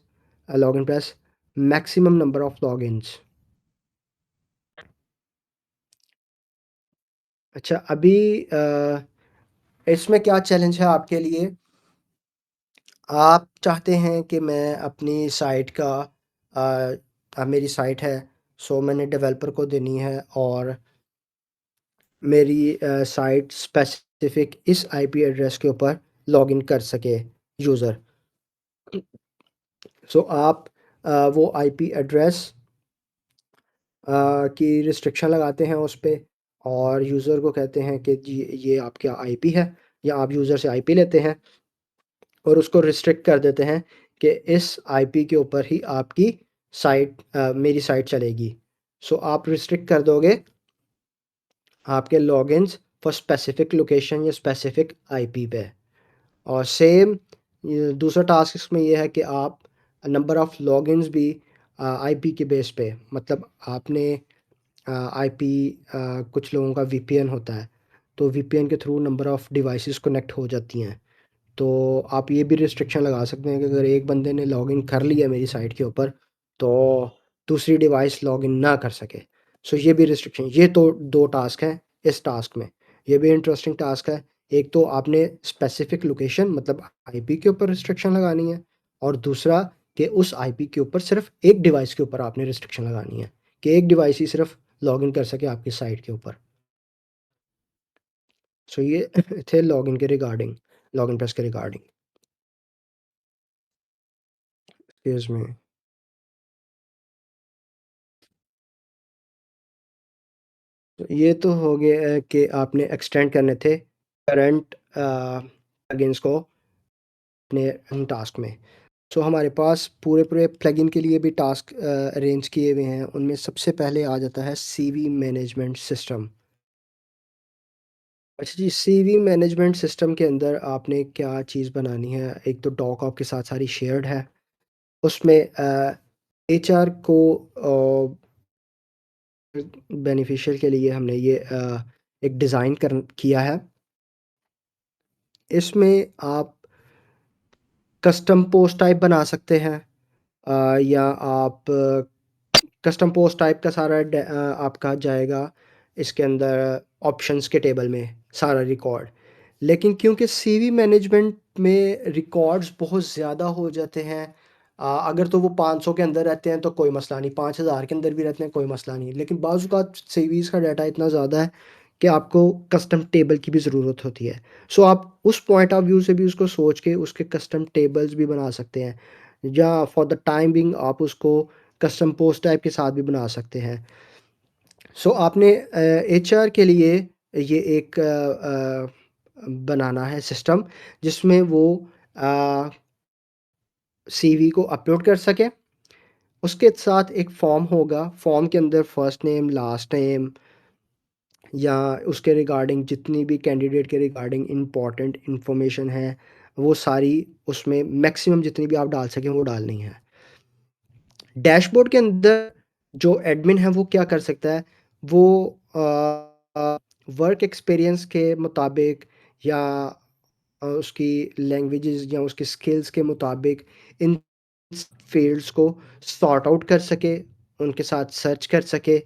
login press maximum number of logins. अच्छा, अभी इसमें क्या चैलेंज है आपके लिए? आप चाहते हैं कि मैं अपनी साइट का मेरी साइट है, सो मैंने डेवलपर को देनी है और मेरी साइट स्पेसिफिक इस आईपी एड्रेस के ऊपर लॉगिन कर सके यूज़र। सो आप वो आईपी एड्रेस की रिस्ट्रिक्शन लगाते हैं उस पे और यूज़र को कहते हैं कि जी ये आपका आईपी है, या आप यूज़र से आईपी लेते हैं और उसको रिस्ट्रिक्ट कर देते हैं कि इस आईपी के ऊपर ही आपकी साइट मेरी साइट चलेगी। सो आप रिस्ट्रिक्ट कर दोगे आपके लॉगिन्स फॉर स्पेसिफिक लोकेशन या स्पेसिफिक आईपी पे। और सेम दूसरा टास्क इसमें ये है कि आप नंबर ऑफ़ लॉगिन्स भी आईपी के बेस पे, मतलब आपने आईपी कुछ लोगों का वीपीएन होता है, तो वीपीएन के through number of devices connect हो जाती हैं। तो आप ये भी रिस्ट्रिक्शन लगा सकते हैं कि अगर एक बंदे ने लॉगिन कर लिया मेरी साइट के ऊपर तो दूसरी डिवाइस लॉगिन ना कर सके। सो ये भी रिस्ट्रिक्शन, ये तो 2 टास्क हैं इस टास्क में। ये भी इंटरेस्टिंग टास्क है। एक तो आपने स्पेसिफिक लोकेशन मतलब आईपी के ऊपर रिस्ट्रिक्शन लगानी है और दूसरा कि उस आईपी के ऊपर सिर्फ़ एक डिवाइस के ऊपर आपने रिस्ट्रिक्शन लगानी है कि एक डिवाइस ही सिर्फ़ लॉगिन कर सके आपकी साइट के ऊपर। सो ये थे लॉगिन के रिगार्डिंग, लॉगिन प्रेस के रिगार्डिंग। Excuse me. तो ये तो हो गया कि आपने एक्सटेंड करने थे करंट प्लगइन्स को अपने टास्क में। सो हमारे पास पूरे-पूरे प्लगइन के लिए भी टास्क अरेंज किए हुए हैं। उनमें सबसे पहले आ जाता है सीवी मैनेजमेंट सिस्टम। अच्छा जी, सीवी मैनेजमेंट सिस्टम के अंदर आपने क्या चीज़ बनानी है, एक तो डॉक आपके साथ सारी शेयर्ड है। उसमें एचआर को बेनिफिशियल के लिए हमने ये एक डिज़ाइन कर किया है। इसमें आप कस्टम पोस्ट टाइप बना सकते हैं, या आप कस्टम पोस्ट टाइप का सारा आपका जाएगा इसके अंदर ऑप्शंस के टेबल में सारा रिकॉर्ड। लेकिन क्योंकि सीवी मैनेजमेंट में रिकॉर्ड्स बहुत ज़्यादा हो जाते हैं, अगर तो वो 500 के अंदर रहते हैं तो कोई मसला नहीं, 5000 के अंदर भी रहते हैं कोई मसला नहीं। लेकिन बाज़ औक़ात सीवीज़ का डाटा इतना ज़्यादा है कि आपको कस्टम टेबल की भी ज़रूरत होती है। सो आप उस पॉइंट ऑफ व्यू से भी उसको सोच के उसके कस्टम टेबल्स भी बना सकते हैं, या फॉर द टाइम बिंग आप उसको कस्टम पोस्ट टाइप के साथ भी बना सकते हैं। सो आपने एचआर के लिए ये एक बनाना है सिस्टम, जिसमें वो अ, सीवी को अपलोड कर सके। उसके साथ एक फॉर्म होगा, फॉर्म के अंदर फर्स्ट नेम, लास्ट नेम, या उसके रिगार्डिंग जितनी भी कैंडिडेट के रिगार्डिंग इम्पोर्टेंट इन्फॉर्मेशन है, वो सारी उसमें मैक्सिमम जितनी भी आप डाल सकें वो डालनी है। डैशबोर्ड के अंदर जो एडमिन है वो क्या कर सकता है, वो वर्क एक्सपीरियंस के मुताबिक, या उसकी लैंग्वेजेस या उसकी स्किल्स के मुताबिक इन फील्ड्स को सॉर्ट आउट कर सके, उनके साथ सर्च कर सके।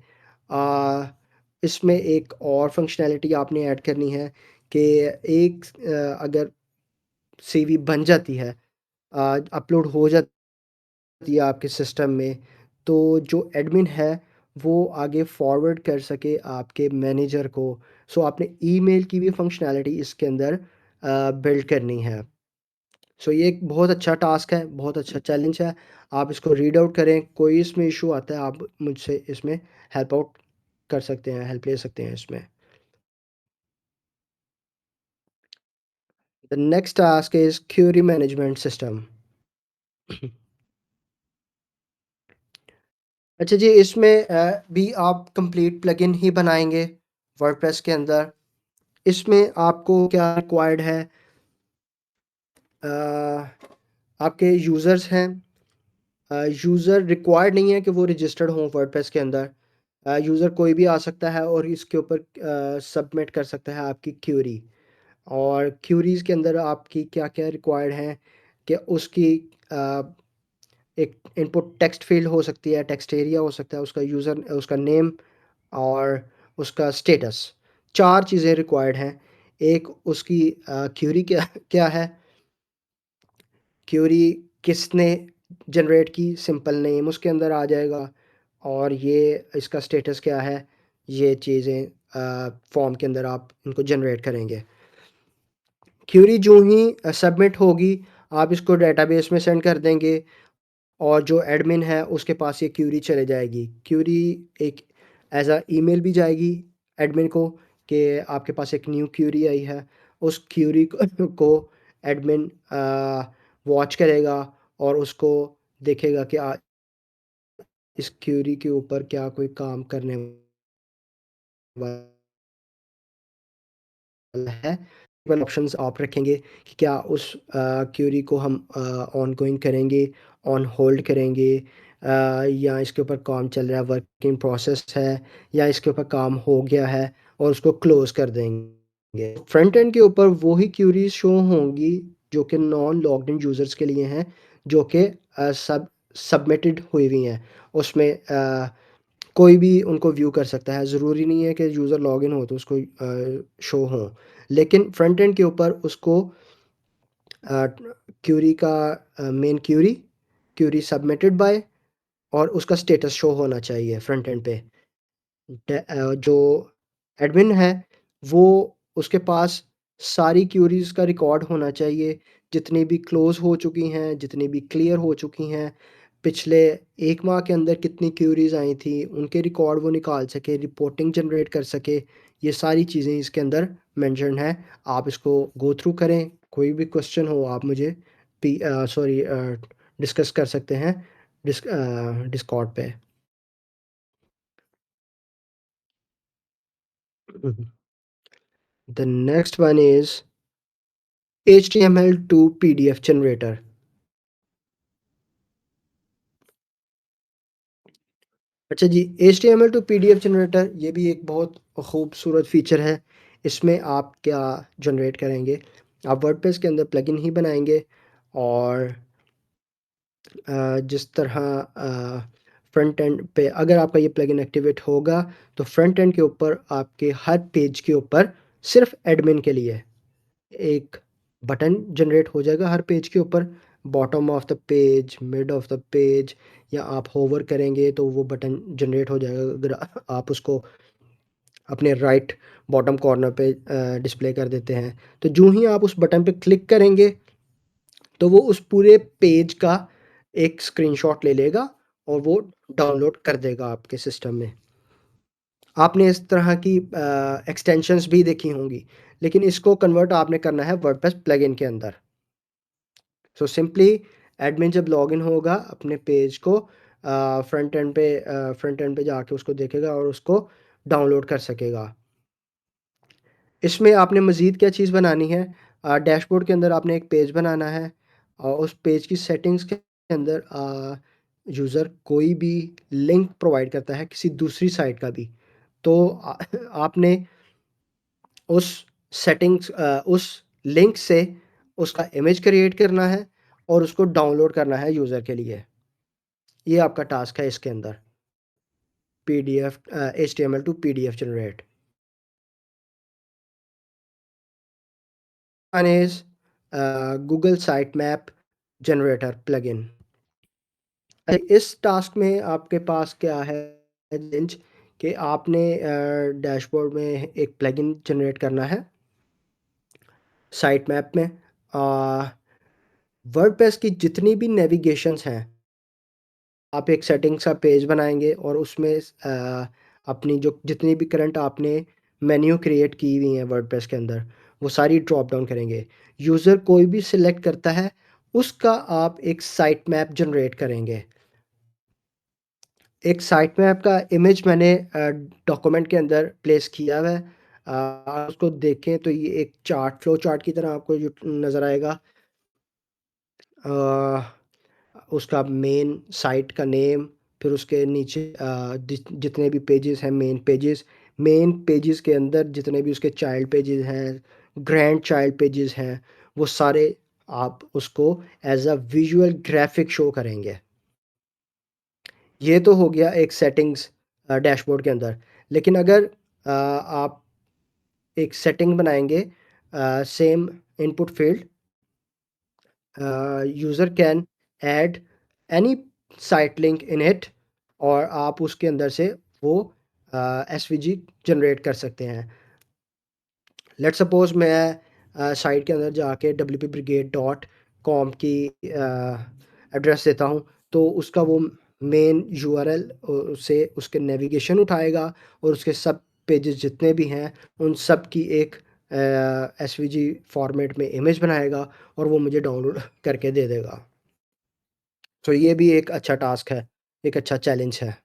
इसमें एक और फंक्शनैलिटी आपने ऐड करनी है कि अगर सीवी बन जाती है, अपलोड हो जाती है आपके सिस्टम में, तो जो एडमिन है वो आगे फॉरवर्ड कर सके आपके मैनेजर को। सो आपने ईमेल की भी फंक्शनैलिटी इसके अंदर बिल्ड करनी है। सो ये एक बहुत अच्छा टास्क है, बहुत अच्छा चैलेंज है। आप इसको रीड आउट करें, कोई इसमें इशू आता है आप मुझसे इसमें हेल्प आउट कर सकते हैं, हेल्प ले सकते हैं इसमें। The next task is query management system. अच्छा जी, इसमें भी आप कंप्लीट प्लगइन ही बनाएँगे वर्डप्रेस के अंदर। इसमें आपको क्या रिक्वायर्ड है, अ, आपके यूज़र्स हैं, यूज़र रिक्वायर्ड नहीं है कि वो रजिस्टर्ड हों वर्डप्रेस के अंदर। यूज़र कोई भी आ सकता है और इसके ऊपर सबमिट कर सकता है आपकी क्यूरी। और क्यूरीज़ के अंदर आपकी क्या-क्या रिक्वायर्ड हैं कि उसकी अ, एक इनपुट टेक्स्ट फ़ील्ड हो सकती है, टेक्स्ट एरिया हो सकता है, उसका नेम और उसका स्टेटस। 4 चीज़ें रिक्वायर्ड हैं। एक उसकी क्यूरी क्या क्या है, क्यूरी किसने जनरेट की, सिंपल नेम उसके अंदर आ जाएगा, और ये इसका स्टेटस क्या है, ये चीज़ें फॉर्म के अंदर आप इनको जनरेट करेंगे। क्यूरी जो ही सबमिट होगी, आप इसको डेटाबेस में सेंड कर देंगे, और जो एडमिन है उसके पास ये क्यूरी चले जाएगी। क्यूरी एक एज़ ईमेल भी जाएगी एडमिन को कि आपके पास एक न्यू क्यूरी आई है। उस क्यूरी को को एडमिन वॉच करेगा और उसको देखेगा कि इस क्यूरी के ऊपर क्या कोई काम करने वाला है। केवल ऑप्शंस आप रखेंगे कि क्या उस क्यूरी को हम ऑनगोइंग करेंगे, ऑन होल्ड करेंगे, या इसके ऊपर काम चल रहा है, वर्क इन प्रोसेस है, या इसके ऊपर काम हो गया है और उसको क्लोज़ कर देंगे। फ्रंट एंड के ऊपर वो ही क्यूरीज़ शो होंगी जो कि नॉन लॉग्ड इन यूज़र्स के लिए हैं, जो कि सबमिटेड हुई हुई हैं। उसमें कोई भी उनको व्यू कर सकता है, ज़रूरी नहीं है कि यूज़र लॉगिन हो तो उसको शो हों। लेकिन फ्रंट एंड के ऊपर उसको अ, क्यूरी का main query, query submitted by, और उसका स्टेटस शो होना चाहिए फ्रंट एंड पे। जो एडमिन है वो उसके पास सारी क्यूरीज़ का रिकॉर्ड होना चाहिए, जितनी भी क्लोज़ हो चुकी हैं, जितनी भी क्लियर हो चुकी हैं, पिछले 1 माह के अंदर कितनी क्यूरीज़ आई थी, उनके रिकॉर्ड वो निकाल सके, रिपोर्टिंग जनरेट कर सके। ये सारी चीज़ें इसके अंदर मेंशन हैं। आप इसको गो थ्रू करें, कोई भी क्वेश्चन हो आप मुझे डिस्कस कर सकते हैं डिस्कॉर्ड पे। The next one is HTML to PDF generator। अच्छा जी, HTML टू PDF जनरेटर ये भी एक बहुत खूबसूरत फ़ीचर है। इसमें आप क्या जनरेट करेंगे, आप वर्डप्रेस के अंदर प्लगइन ही बनाएँगे, और जिस तरह फ्रंट एंड पे अगर आपका ये प्लगइन एक्टिवेट होगा, तो फ्रंट एंड के ऊपर आपके हर पेज के ऊपर सिर्फ़ एडमिन के लिए एक बटन जनरेट हो जाएगा हर पेज के ऊपर। Bottom of the page, mid of the page, या आप होवर करेंगे तो वो बटन जनरेट हो जाएगा अगर आप उसको अपने राइट बॉटम कॉर्नर पे डिस्प्ले कर देते हैं। तो जो ही आप उस बटन पे क्लिक करेंगे तो वो उस पूरे पेज का एक स्क्रीनशॉट ले लेगा और वो डाउनलोड कर देगा आपके सिस्टम में। आपने इस तरह की एक्सटेंशंस भी देखी होंगी, लेकिन इसको कन्वर्ट आपने करना है वर्डप्रेस प्लगइन के अंदर। सो सिंपली एडमिन जब लॉगिन होगा अपने पेज को फ्रंट एंड पे जाके उसको देखेगा और उसको डाउनलोड कर सकेगा। इसमें आपने मज़ीद क्या चीज़ बनानी है, डैशबोर्ड के अंदर आपने एक पेज बनाना है और उस पेज की सेटिंग्स के अंदर यूज़र कोई भी लिंक प्रोवाइड करता है किसी दूसरी साइट का भी, तो आपने उस उस लिंक से उसका इमेज क्रिएट करना है और उसको डाउनलोड करना है यूज़र के लिए। ये आपका टास्क है इसके अंदर, PDF HTML to PDF generate. One is Google site map generator plugin. इस टास्क में आपके पास क्या है चैलेंज कि आपने डैशबोर्ड में एक प्लगइन जनरेट करना है साइट मैप में। वर्डप्रेस की जितनी भी नेविगेशंस हैं, आप एक सेटिंग्स का पेज बनाएंगे और उसमें अपनी जो जितनी भी करंट आपने मेन्यू क्रिएट की हुई हैं वर्डप्रेस के अंदर, वो सारी ड्रॉप डाउन करेंगे। यूज़र कोई भी सिलेक्ट करता है उसका आप एक साइट मैप जनरेट करेंगे। एक साइट मैप का इमेज मैंने डॉक्यूमेंट के अंदर प्लेस किया हुआ है। आप उसको देखें तो ये एक चार्ट, फ्लो चार्ट की तरह आपको जो नज़र आएगा। अ, उसका मेन साइट का नेम, फिर उसके नीचे जितने भी पेजेस हैं, मेन पेजेस के अंदर जितने भी उसके चाइल्ड पेजेस हैं, ग्रैंड चाइल्ड पेजेस हैं, वो सारे आप उसको as a visual graphic show करेंगे। ये तो हो गया एक सेटिंग्स डैशबोर्ड के अंदर। लेकिन अगर आप एक सेटिंग बनाएंगे same input field, user can add any site link in it, और आप उसके अंदर से वो एसवीजी जनरेट कर सकते हैं। लेट्स सपोज मैं साइट के अंदर जाके wp-brigade.com की एड्रेस देता हूँ, तो उसका वो मेन यूआरएल से उसके नेविगेशन उठाएगा और उसके सब पेजेस जितने भी हैं उन सब की एक एसवीजी फॉर्मेट में इमेज बनाएगा और वो मुझे डाउनलोड करके दे देगा। तो ये भी एक अच्छा टास्क है, एक अच्छा चैलेंज है,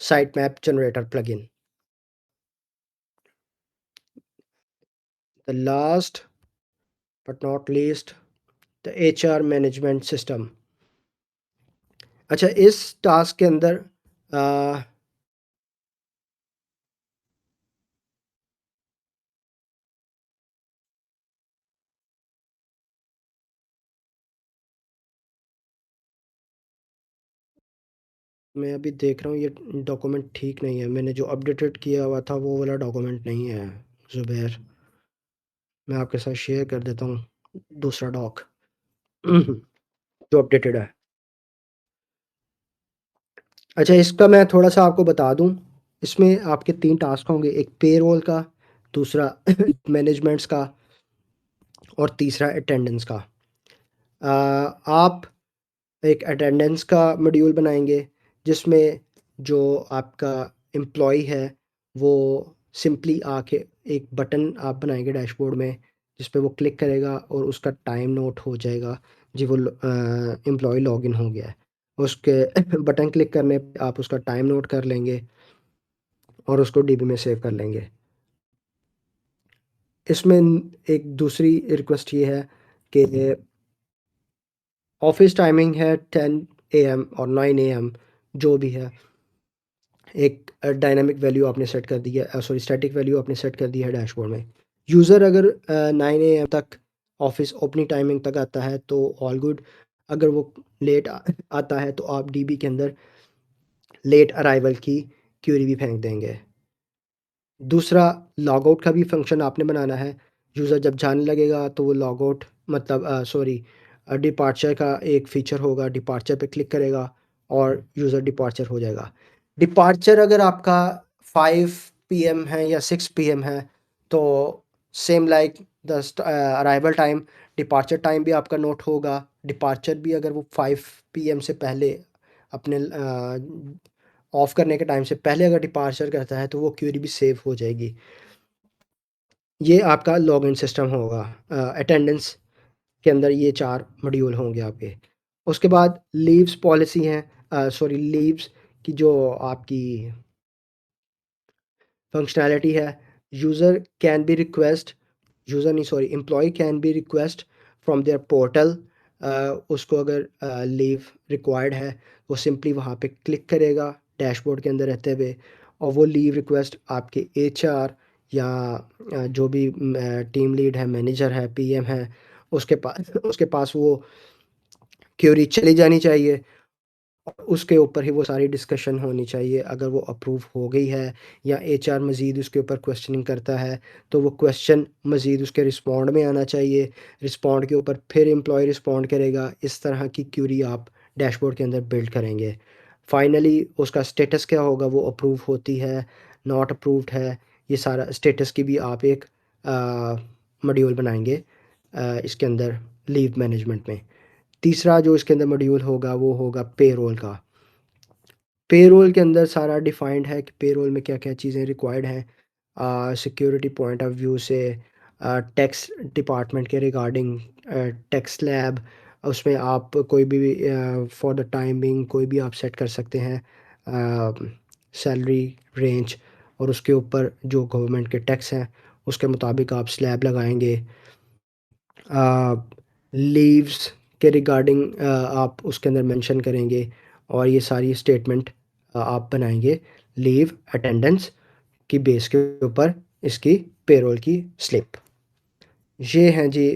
site map generator plugin. The last but not least, the HR management system. अच्छा, इस टास्क के अंदर आ, मैं अभी देख रहा हूँ ये डॉक्यूमेंट ठीक नहीं है, मैंने जो अपडेटेड किया हुआ था वो वाला डॉक्यूमेंट नहीं है ज़ुबैर। मैं आपके साथ शेयर कर देता हूँ दूसरा डॉक जो अपडेटेड है। अच्छा, इसका मैं थोड़ा सा आपको बता दूँ, इसमें आपके 3 टास्क होंगे, एक पेरोल का, दूसरा मैनेजमेंट्स का और तीसरा अटेंडेंस का। आप एक अटेंडेंस का मॉड्यूल बनाएंगे जिसमें जो आपका एम्प्लॉय है वो सिंपली आके एक बटन आप बनाएंगे डैशबोर्ड में जिस पे वो क्लिक करेगा और उसका टाइम नोट हो जाएगा जी, वो एम्प्लॉय लॉगिन हो गया है। उसके बटन क्लिक करने पे आप उसका टाइम नोट कर लेंगे और उसको डीबी में सेव कर लेंगे। इसमें एक दूसरी रिक्वेस्ट ये है कि ऑफिस टाइमिंग है 10 AM और 9 AM, जो भी है, एक डायनामिक वैल्यू आपने सेट कर दी है, सॉरी स्टैटिक वैल्यू आपने सेट कर दी है डैशबोर्ड में। यूज़र अगर 9 AM तक ऑफिस ओपनिंग टाइमिंग तक आता है तो ऑल गुड। अगर वो लेट आता है तो आप डीबी के अंदर लेट अराइवल की क्यूरी भी फेंक देंगे। दूसरा, लॉगआउट का भी फंक्शन आपने बनाना है। यूज़र जब जाने लगेगा तो वो लॉगआउट मतलब सॉरी डिपार्चर का एक फ़ीचर होगा, डिपार्चर पे क्लिक करेगा और यूज़र डिपार्चर हो जाएगा। डिपार्चर अगर आपका 5 पीएम है या 6 पीएम है, तो same like arrival time, departure time भी आपका नोट होगा। डिपार्चर भी अगर वो 5 पीएम से पहले अपने ऑफ करने के टाइम से पहले अगर डिपार्चर करता है, तो वो क्वेरी भी सेव हो जाएगी। ये आपका लॉगिन सिस्टम होगा। अटेंडेंस के अंदर ये 4 मॉड्यूल होंगे आपके। उसके बाद लीव्स पॉलिसी हैं, सॉरी लीव्स की जो आपकी फंक्शनैलिटी है, user can be request user नहीं sorry employ can be request from there portal. उसको अगर लीव रिक्वायर्ड है, वो सिंपली वहाँ पे क्लिक करेगा डैशबोर्ड के अंदर रहते हुए, और वो लीव रिक्वेस्ट आपके एचआर या जो भी टीम लीड है, मैनेजर है, पीएम है, उसके पास वो क्वेरी चली जानी चाहिए। उसके ऊपर ही वो सारी डिस्कशन होनी चाहिए। अगर वो अप्रूव हो गई है या एचआर मज़ीद उसके ऊपर क्वेश्चनिंग करता है, तो वो क्वेश्चन मज़ीद उसके रिस्पॉन्ड में आना चाहिए। रिस्पॉन्ड के ऊपर फिर एम्प्लॉय रिस्पॉन्ड करेगा। इस तरह की क्यूरी आप डैशबोर्ड के अंदर बिल्ड करेंगे। फाइनली उसका स्टेटस क्या होगा, वो अप्रूव होती है, नॉट अप्रूव्ड है, ये सारा स्टेटस की भी आप एक मॉड्यूल बनाएंगे इसके अंदर लीव मैनेजमेंट में। तीसरा जो इसके अंदर मॉड्यूल होगा, वो होगा पेरोल का। पेरोल के अंदर सारा डिफाइंड है कि पेरोल में क्या-क्या चीज़ें रिक्वायर्ड हैं। सिक्योरिटी पॉइंट ऑफ व्यू से, टैक्स डिपार्टमेंट के रिगार्डिंग, टैक्स स्लैब, उसमें आप कोई भी फॉर द टाइम बीइंग कोई भी आप सेट कर सकते हैं सैलरी रेंज, और उसके ऊपर जो गवर्नमेंट के टैक्स हैं उसके मुताबिक आप स्लैब लगाएँगे। लीव्स के रिगार्डिंग आप उसके अंदर मेंशन करेंगे, और ये सारी स्टेटमेंट आप बनाएंगे लीव अटेंडेंस की बेस के ऊपर इसकी पेरोल की स्लिप। ये हैं जी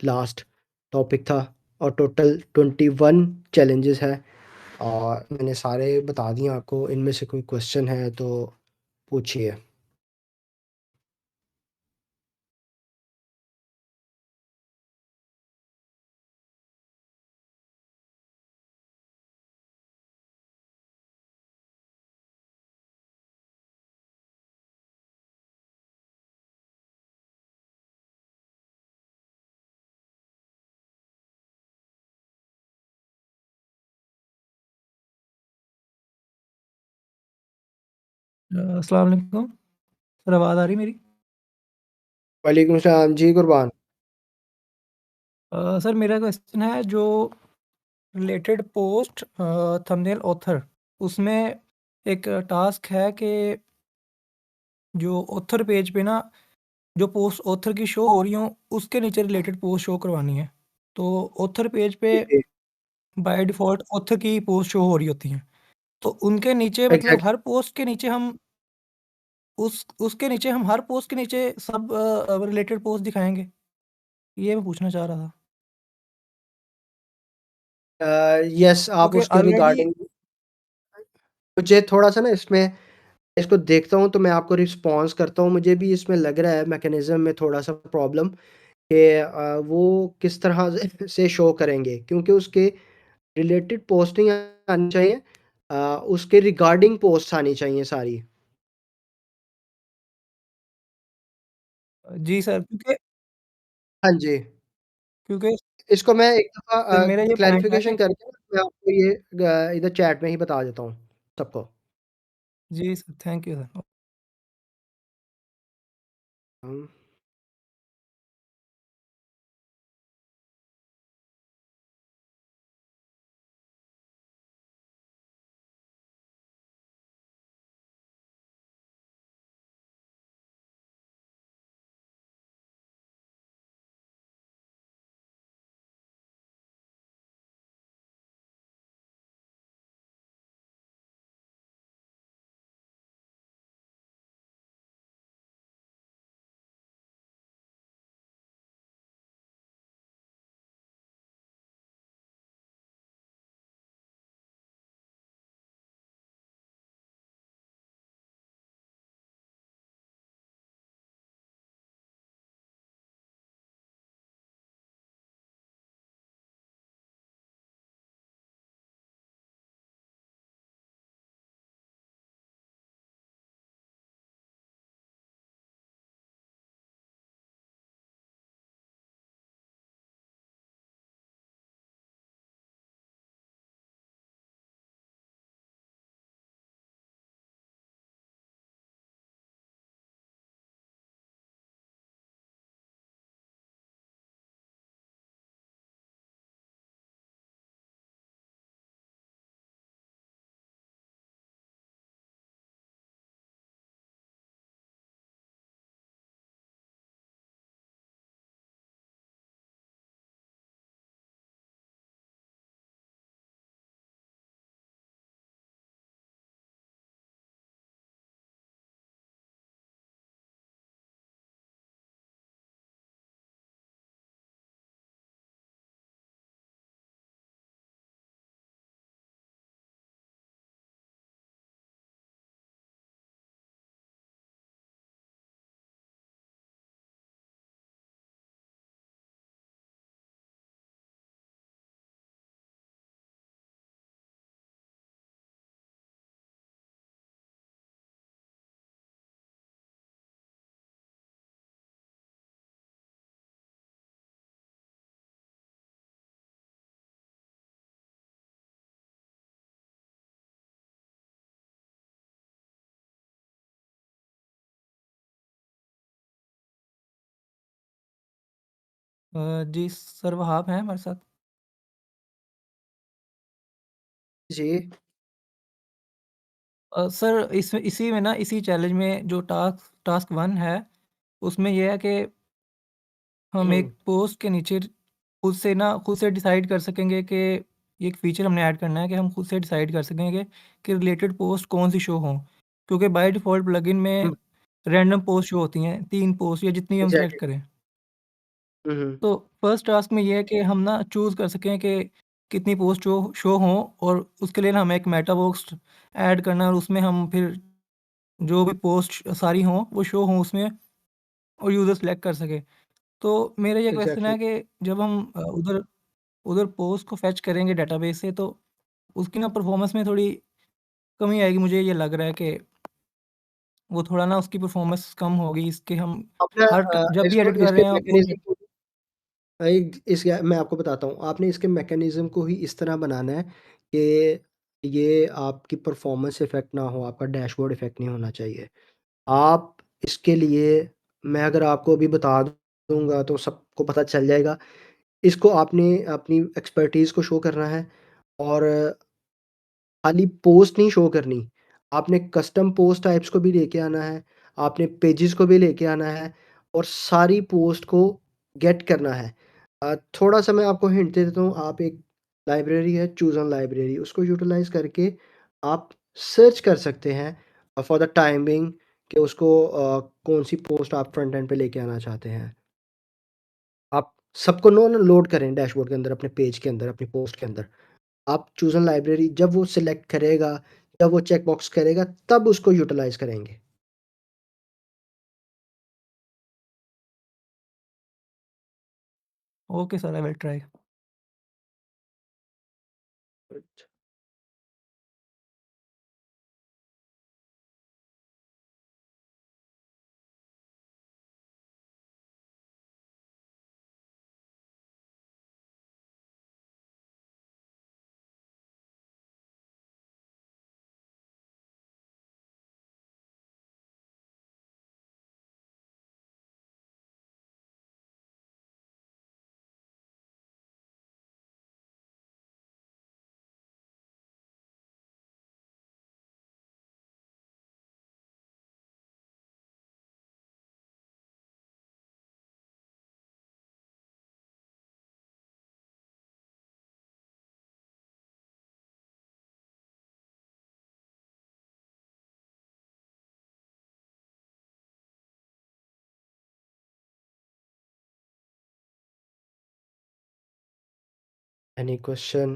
लास्ट टॉपिक था, और टोटल 21 चैलेंजेस है, और मैंने सारे बता दिए आपको। इनमें से कोई क्वेश्चन है तो पूछिए। अस्सलाम वालेकुम। सर आवाज़ आ रही है मेरी? वालेकुम सलाम जी कुर्बान। सर मेरा क्वेश्चन है जो रिलेटेड पोस्ट थंबनेल ऑथर उसमें एक टास्क है कि जो ऑथर पेज पे ना जो पोस्ट ऑथर की शो हो रही हो उसके नीचे रिलेटेड पोस्ट शो करवानी है। तो ऑथर पेज पे जी, जी, बाय डिफ़ॉल्ट ऑथर की पोस्ट शो हो रही होती हैं। तो उनके नीचे मतलब एग्ज़ैक्टली। हर पोस्ट के नीचे हम उसके नीचे हम हर पोस्ट के नीचे सब रिलेटेड पोस्ट दिखाएँगे? ये मैं पूछना चाह रहा था। यस, आप क्योंकि उसके ऑलरेडी रिगार्डिंग मुझे थोड़ा-सा ना इसमें इसको देखता हूँ तो मैं आपको रिस्पॉन्स करता हूँ। मुझे भी इसमें लग रहा है मैकेनिज़्म में थोड़ा-सा प्रॉब्लम कि वो किस तरह से से शो करेंगे, क्योंकि उसके रिलेटेड पोस्टिंग आनी चाहिए, उसके रिगार्डिंग पोस्ट्स आनी चाहिए सारी। जी सर, क्योंकि हाँ जी, क्योंकि इसको मैं एक दफ़ा सर मेरा ये पॉइंट है क्लैरिफ़िकेशन कि करके ना मैं आपको ये इधर चैट में ही बता देता हूँ सबको। जी सर, थैंक यू सर। हुँ। जी सर वहाब हैं हमारे साथ। जी। सर इसमें इसी में ना इसी चैलेंज में जो टास्क टास्क 1 है, उसमें ये है कि हम हुँ, एक पोस्ट के नीचे खुद से डिसाइड कर सकेंगे कि ये एक फ़ीचर हमने ऐड करना है कि हम खुद से डिसाइड कर सकेंगे कि रिलेटेड पोस्ट कौन-सी शो हों। क्योंकि बाय डिफ़ॉल्ट प्लगइन में हुँ, रैंडम पोस्ट शो होती हैं, 3 पोस्ट या जितनी हम सेलेक्ट एग्ज़ैक्टली। करें। हुँ, हुँ, तो फर्स्ट टास्क में ये है कि हम ना चूज़ कर सकें कि कितनी पोस्ट शो शो हों और उसके लिए ना हमें एक मेटा बॉक्स ऐड करना है और उसमें हम फिर जो भी पोस्ट सारी हों, वो शो हों उसमें और यूज़र सिलेक्ट कर सके। तो मेरा ये क्वेश्चन एग्ज़ैक्टली। है कि जब हम उधर उधर पोस्ट को फेच करेंगे डेटाबेस से तो उसकी ना परफ़ॉर्मेंस में थोड़ी कमी आएगी, मुझे ये लग रहा है कि वो थोड़ा ना उसकी परफ़ॉर्मेंस कम होगी इसके हम आपने हर ट जब भी इसको एडिट कर इसके रहे हैं वो मैकेनिज़्म को इस मैं आपको बताता हूँ, आपने इसके मैकेनिज़्म को ही इस तरह बनाना है कि ये आपकी परफ़ॉर्मेंस इफ़ेक्ट ना हो, आपका डैशबोर्ड इफ़ेक्ट नहीं होना चाहिए। आप इसके लिए मैं अगर आपको अभी बता दूँगा तो सबको पता चल जाएगा। इसको आपने अपनी एक्सपर्टीज़ को शो करना है और खाली पोस्ट नहीं शो करनी, आपने कस्टम पोस्ट टाइप्स को भी लेके आना है, आपने पेजेस को भी लेके आना है और सारी पोस्ट को गेट करना है। थोड़ा-सा मैं आपको हिंट दे देता हूँ, आप एक लाइब्रेरी है चूज़ ऑन लाइब्रेरी उसको यूटिलाइज़ करके आप सर्च कर सकते हैं फॉर द टाइम बीइंग कि उसको कौन-सी पोस्ट आप फ्रंट एंड पे लेके आना चाहते हैं। आप सबको नो ना लोड करें डैशबोर्ड के अंदर, अपने पेज के अंदर, अपनी पोस्ट के अंदर। आप चूज़ ऑन लाइब्रेरी जब वो सिलेक्ट करेगा, जब वो चेक बॉक्स करेगा, तब उसको यूटिलाइज़ करेंगे। Okay sir, I will try. Any question?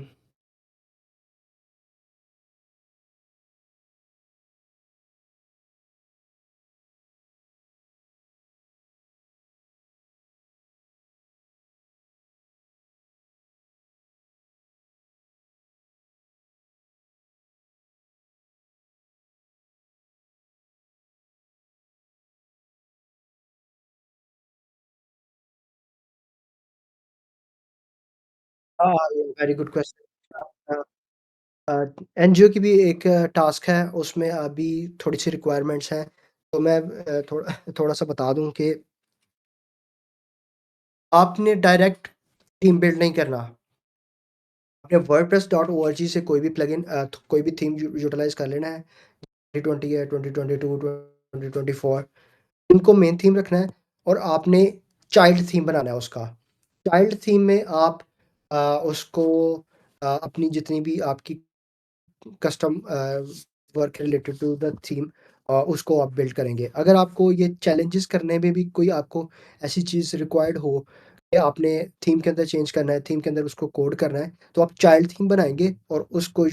हाँ, वेरी गुड क्वेश्चन। एनजीओ की भी एक टास्क है, उसमें अभी थोड़ी-सी रिक्वायरमेंट्स हैं, तो मैं थोड़ा-सा बता दूँ कि आपने डायरेक्ट थीम बिल्ड नहीं करना। आपने वर्डप्रेस.ओआरजी से कोई भी प्लगइन कोई भी थीम यूटिलाइज़ कर लेना है। 2020 है, 2022, 2024 इनको मेन थीम रखना है और आपने चाइल्ड थीम बनाना है उसका। चाइल्ड थीम में आप उसको अपनी जितनी भी आपकी custom work related to the theme उसको आप बिल्ड करेंगे। अगर आपको ये चैलेंजेस करने में भी कोई आपको ऐसी चीज़ रिक्वायर्ड हो कि आपने थीम के अंदर चेंज करना है, थीम के अंदर उसको कोड करना है, तो आप चाइल्ड थीम बनाएँगे और उसको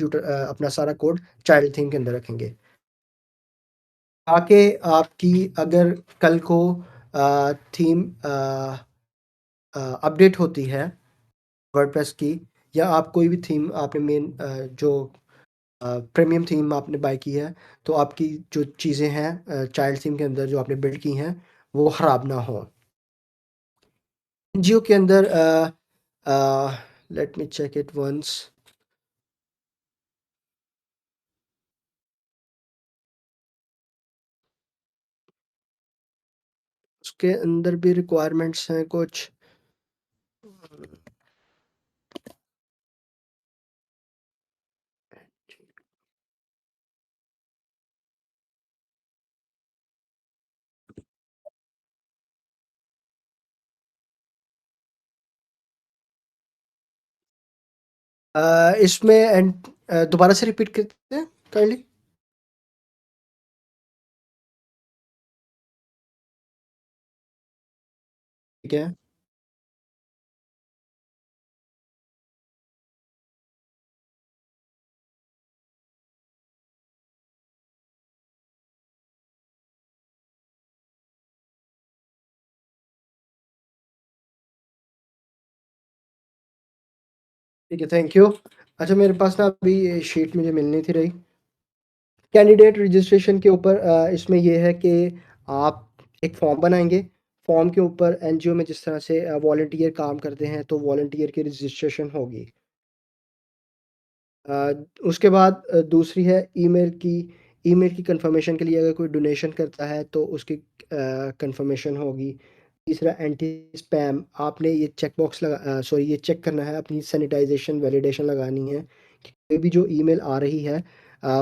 अपना सारा कोड चाइल्ड थीम के अंदर रखेंगे। ताकि आपकी अगर कल को थीम अपडेट होती है वर्डप्रेस की या आप कोई भी थीम आपने मेन जो प्रीमियम थीम आपने बाय की है, तो आपकी जो चीज़ें हैं चाइल्ड थीम के अंदर जो आपने बिल्ड की हैं, वो ख़राब ना हों। एनजीओ के अंदर let me check it once उसके अंदर भी रिक्वायरमेंट्स हैं कुछ। इसमें दोबारा से रिपीट करते हैं काइंडली? ठीक है, ठीक है, थैंक यू। अच्छा मेरे पास ना अभी ये शीट मुझे मिलनी थी रही। कैंडिडेट रजिस्ट्रेशन के ऊपर इसमें ये है कि आप एक फॉर्म बनाएँगे, फॉर्म के ऊपर एनजीओ में जिस तरह से वॉलंटियर काम करते हैं, तो वॉलंटियर की रजिस्ट्रेशन होगी। अ, उसके बाद दूसरी है ईमेल की कन्फर्मेशन के लिए अगर कोई डोनेशन करता है तो उसकी कन्फर्मेशन होगी। तीसरा एंटी स्पैम आपने ये सॉरी ये चेक करना है अपनी सैनिटाइज़ेशन वैलिडेशन लगानी है कि कोई भी जो ईमेल आ रही है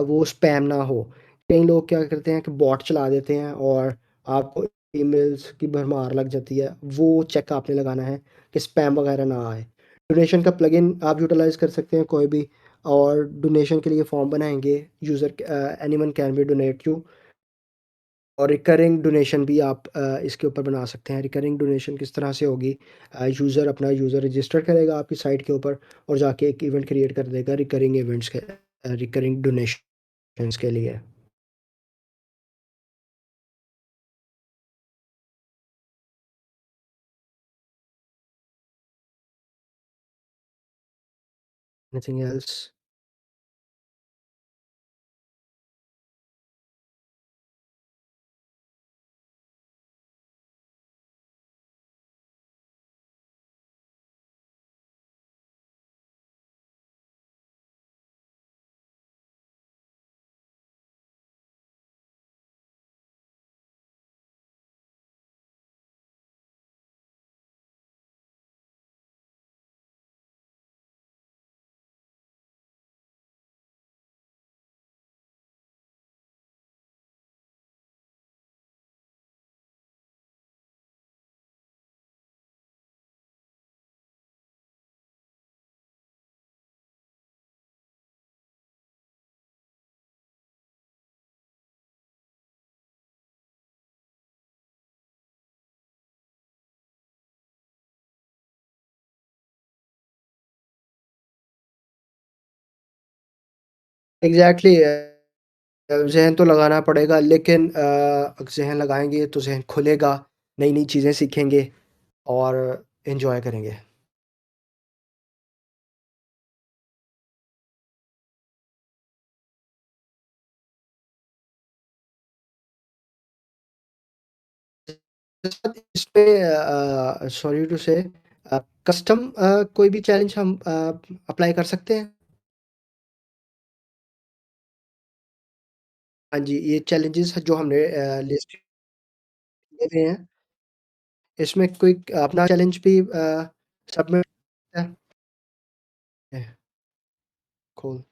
वो स्पैम ना हो। कई लोग क्या करते हैं कि बॉट चला देते हैं और आपको ईमेल्स की भरमार लग जाती है, वो चेक आपने लगाना है कि स्पैम वगैरह ना आए। डोनेशन का प्लगइन आप यूटिलाइज़ कर सकते हैं कोई भी और डोनेशन के लिए फॉर्म बनाएँगे anyone can be donate you और रिकरिंग डोनेशन भी आप इसके ऊपर बना सकते हैं। रिकरिंग डोनेशन किस तरह से होगी यूज़र रजिस्टर करेगा आपकी साइट के ऊपर और जाके एक इवेंट क्रिएट कर देगा रिकरिंग डोनेशंस के लिए। Anything else? एग्ज़ैक्टली ज़हन तो लगाना पड़ेगा लेकिन ज़हन लगाएँगे तो ज़हन खुलेगा, नई-नई चीज़ें सीखेंगे और एन्जॉय करेंगे। इसपे सॉरी टू से कस्टम कोई भी चैलेंज हम अप्लाई कर सकते हैं? हाँ जी, ये चैलेंजेस जो हमने लिस्ट किए हुए हैं, इसमें कोई अपना चैलेंज भी सबमिट है? कूल।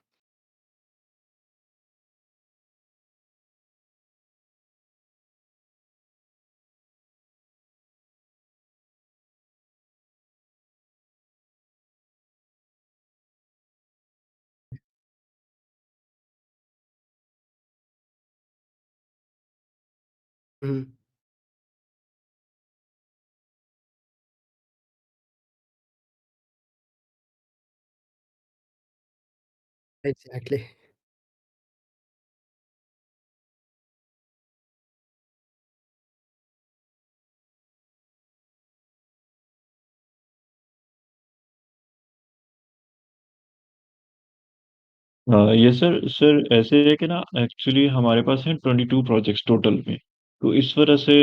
हुँ, एग्ज़ैक्टली, यस सर सर ऐसे है कि ना एक्चुअली हमारे पास हैं 22 प्रोजेक्ट्स टोटल में। तो इस वजह से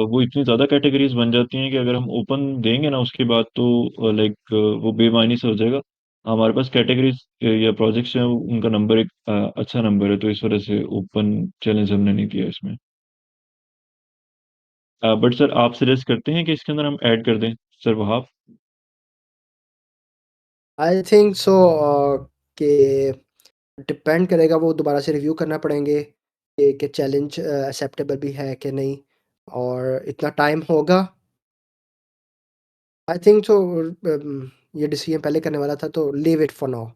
वो इतनी ज़्यादा कैटेगरीज बन जाती हैं कि अगर हम ओपन देंगे ना उसके बाद तो लाइक वो बेमायने से हो जाएगा। हमारे पास कैटेगरीज या प्रोजेक्ट्स हैं उनका नंबर एक अच्छा नंबर है, तो इस वजह से ओपन चैलेंज हमने नहीं दिया इसमें। बट सर आप सजेस्ट करते हैं कि इसके अंदर हम ऐड कर दें सर वहां? आई थिंक सो कि डिपेंड करेगा, वो दोबारा से रिव्यू करना पड़ेंगे कि चैलेंज एक्सेप्टेबल भी है कि नहीं, और इतना टाइम होगा। आई थिंक सो ये डिसीजन पहले करने वाला था, तो लीव इट फॉर नाउ।